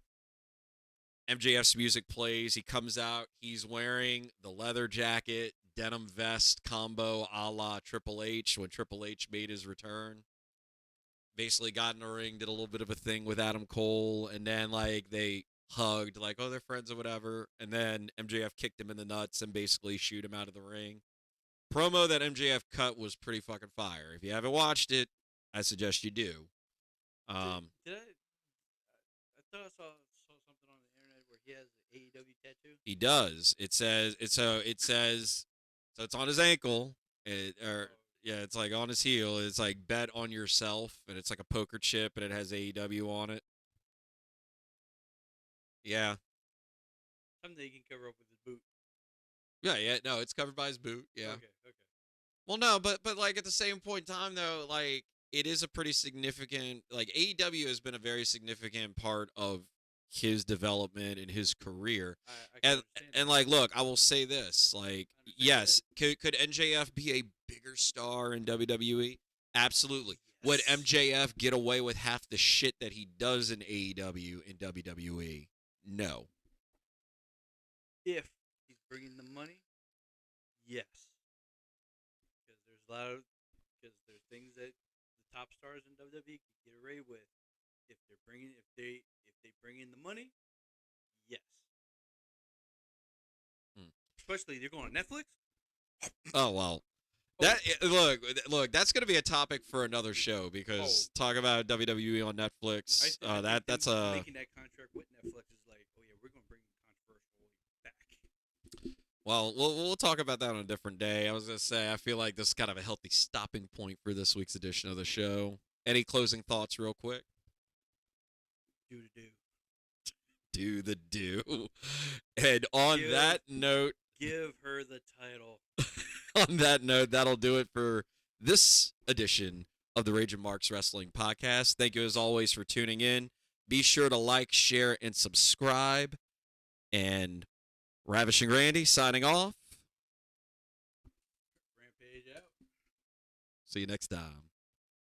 MJF's music plays. He comes out. He's wearing the leather jacket, denim vest combo a la Triple H when Triple H made his return. Basically got in the ring, did a little bit of a thing with Adam Cole, and then like they hugged, like, oh, they're friends or whatever. And then MJF kicked him in the nuts and basically shoot him out of the ring. Promo that MJF cut was pretty fucking fire. If you haven't watched it, I suggest you do. Um, Did I? I thought I saw something on the internet where he has an AEW tattoo. he does. So it's on his ankle. Or Oh, yeah, it's like on his heel. It's like bet on yourself, and it's like a poker chip, and it has AEW on it. Yeah, something he can cover up with his boot. yeah. No, it's covered by his boot. Yeah. Okay, okay. Well, no, but like at the same point in time though, like it is a pretty significant like AEW has been a very significant part of his development and his career. I can And understand and that. like look, I will say this, like I understand yes, could NJF be a bigger star in WWE? Absolutely. Would Yes. MJF get away with half the shit that he does in AEW in WWE? No. If he's bringing the money, yes. Because there's a lot of because there's things that the top stars in WWE can get away with if they bring in the money. Yes. Hmm. Especially they're going on Netflix. Oh well. Oh, That look, that's gonna be a topic for another show because talk about WWE on Netflix. I think That's them a making that contract with Netflix is like, oh yeah, we're gonna bring controversial back. well, we'll talk about that on a different day. I was gonna say I feel like this is kind of a healthy stopping point for this week's edition of the show. Any closing thoughts, real quick? Do to do. Do the do. And on Give- that note, Give her the title. on that note, that'll do it for this edition of the Ragin' Marks Wrestling Podcast. Thank you as always for tuning in. Be sure to like, share, and subscribe. And Ravishing Randy signing off. See you next time.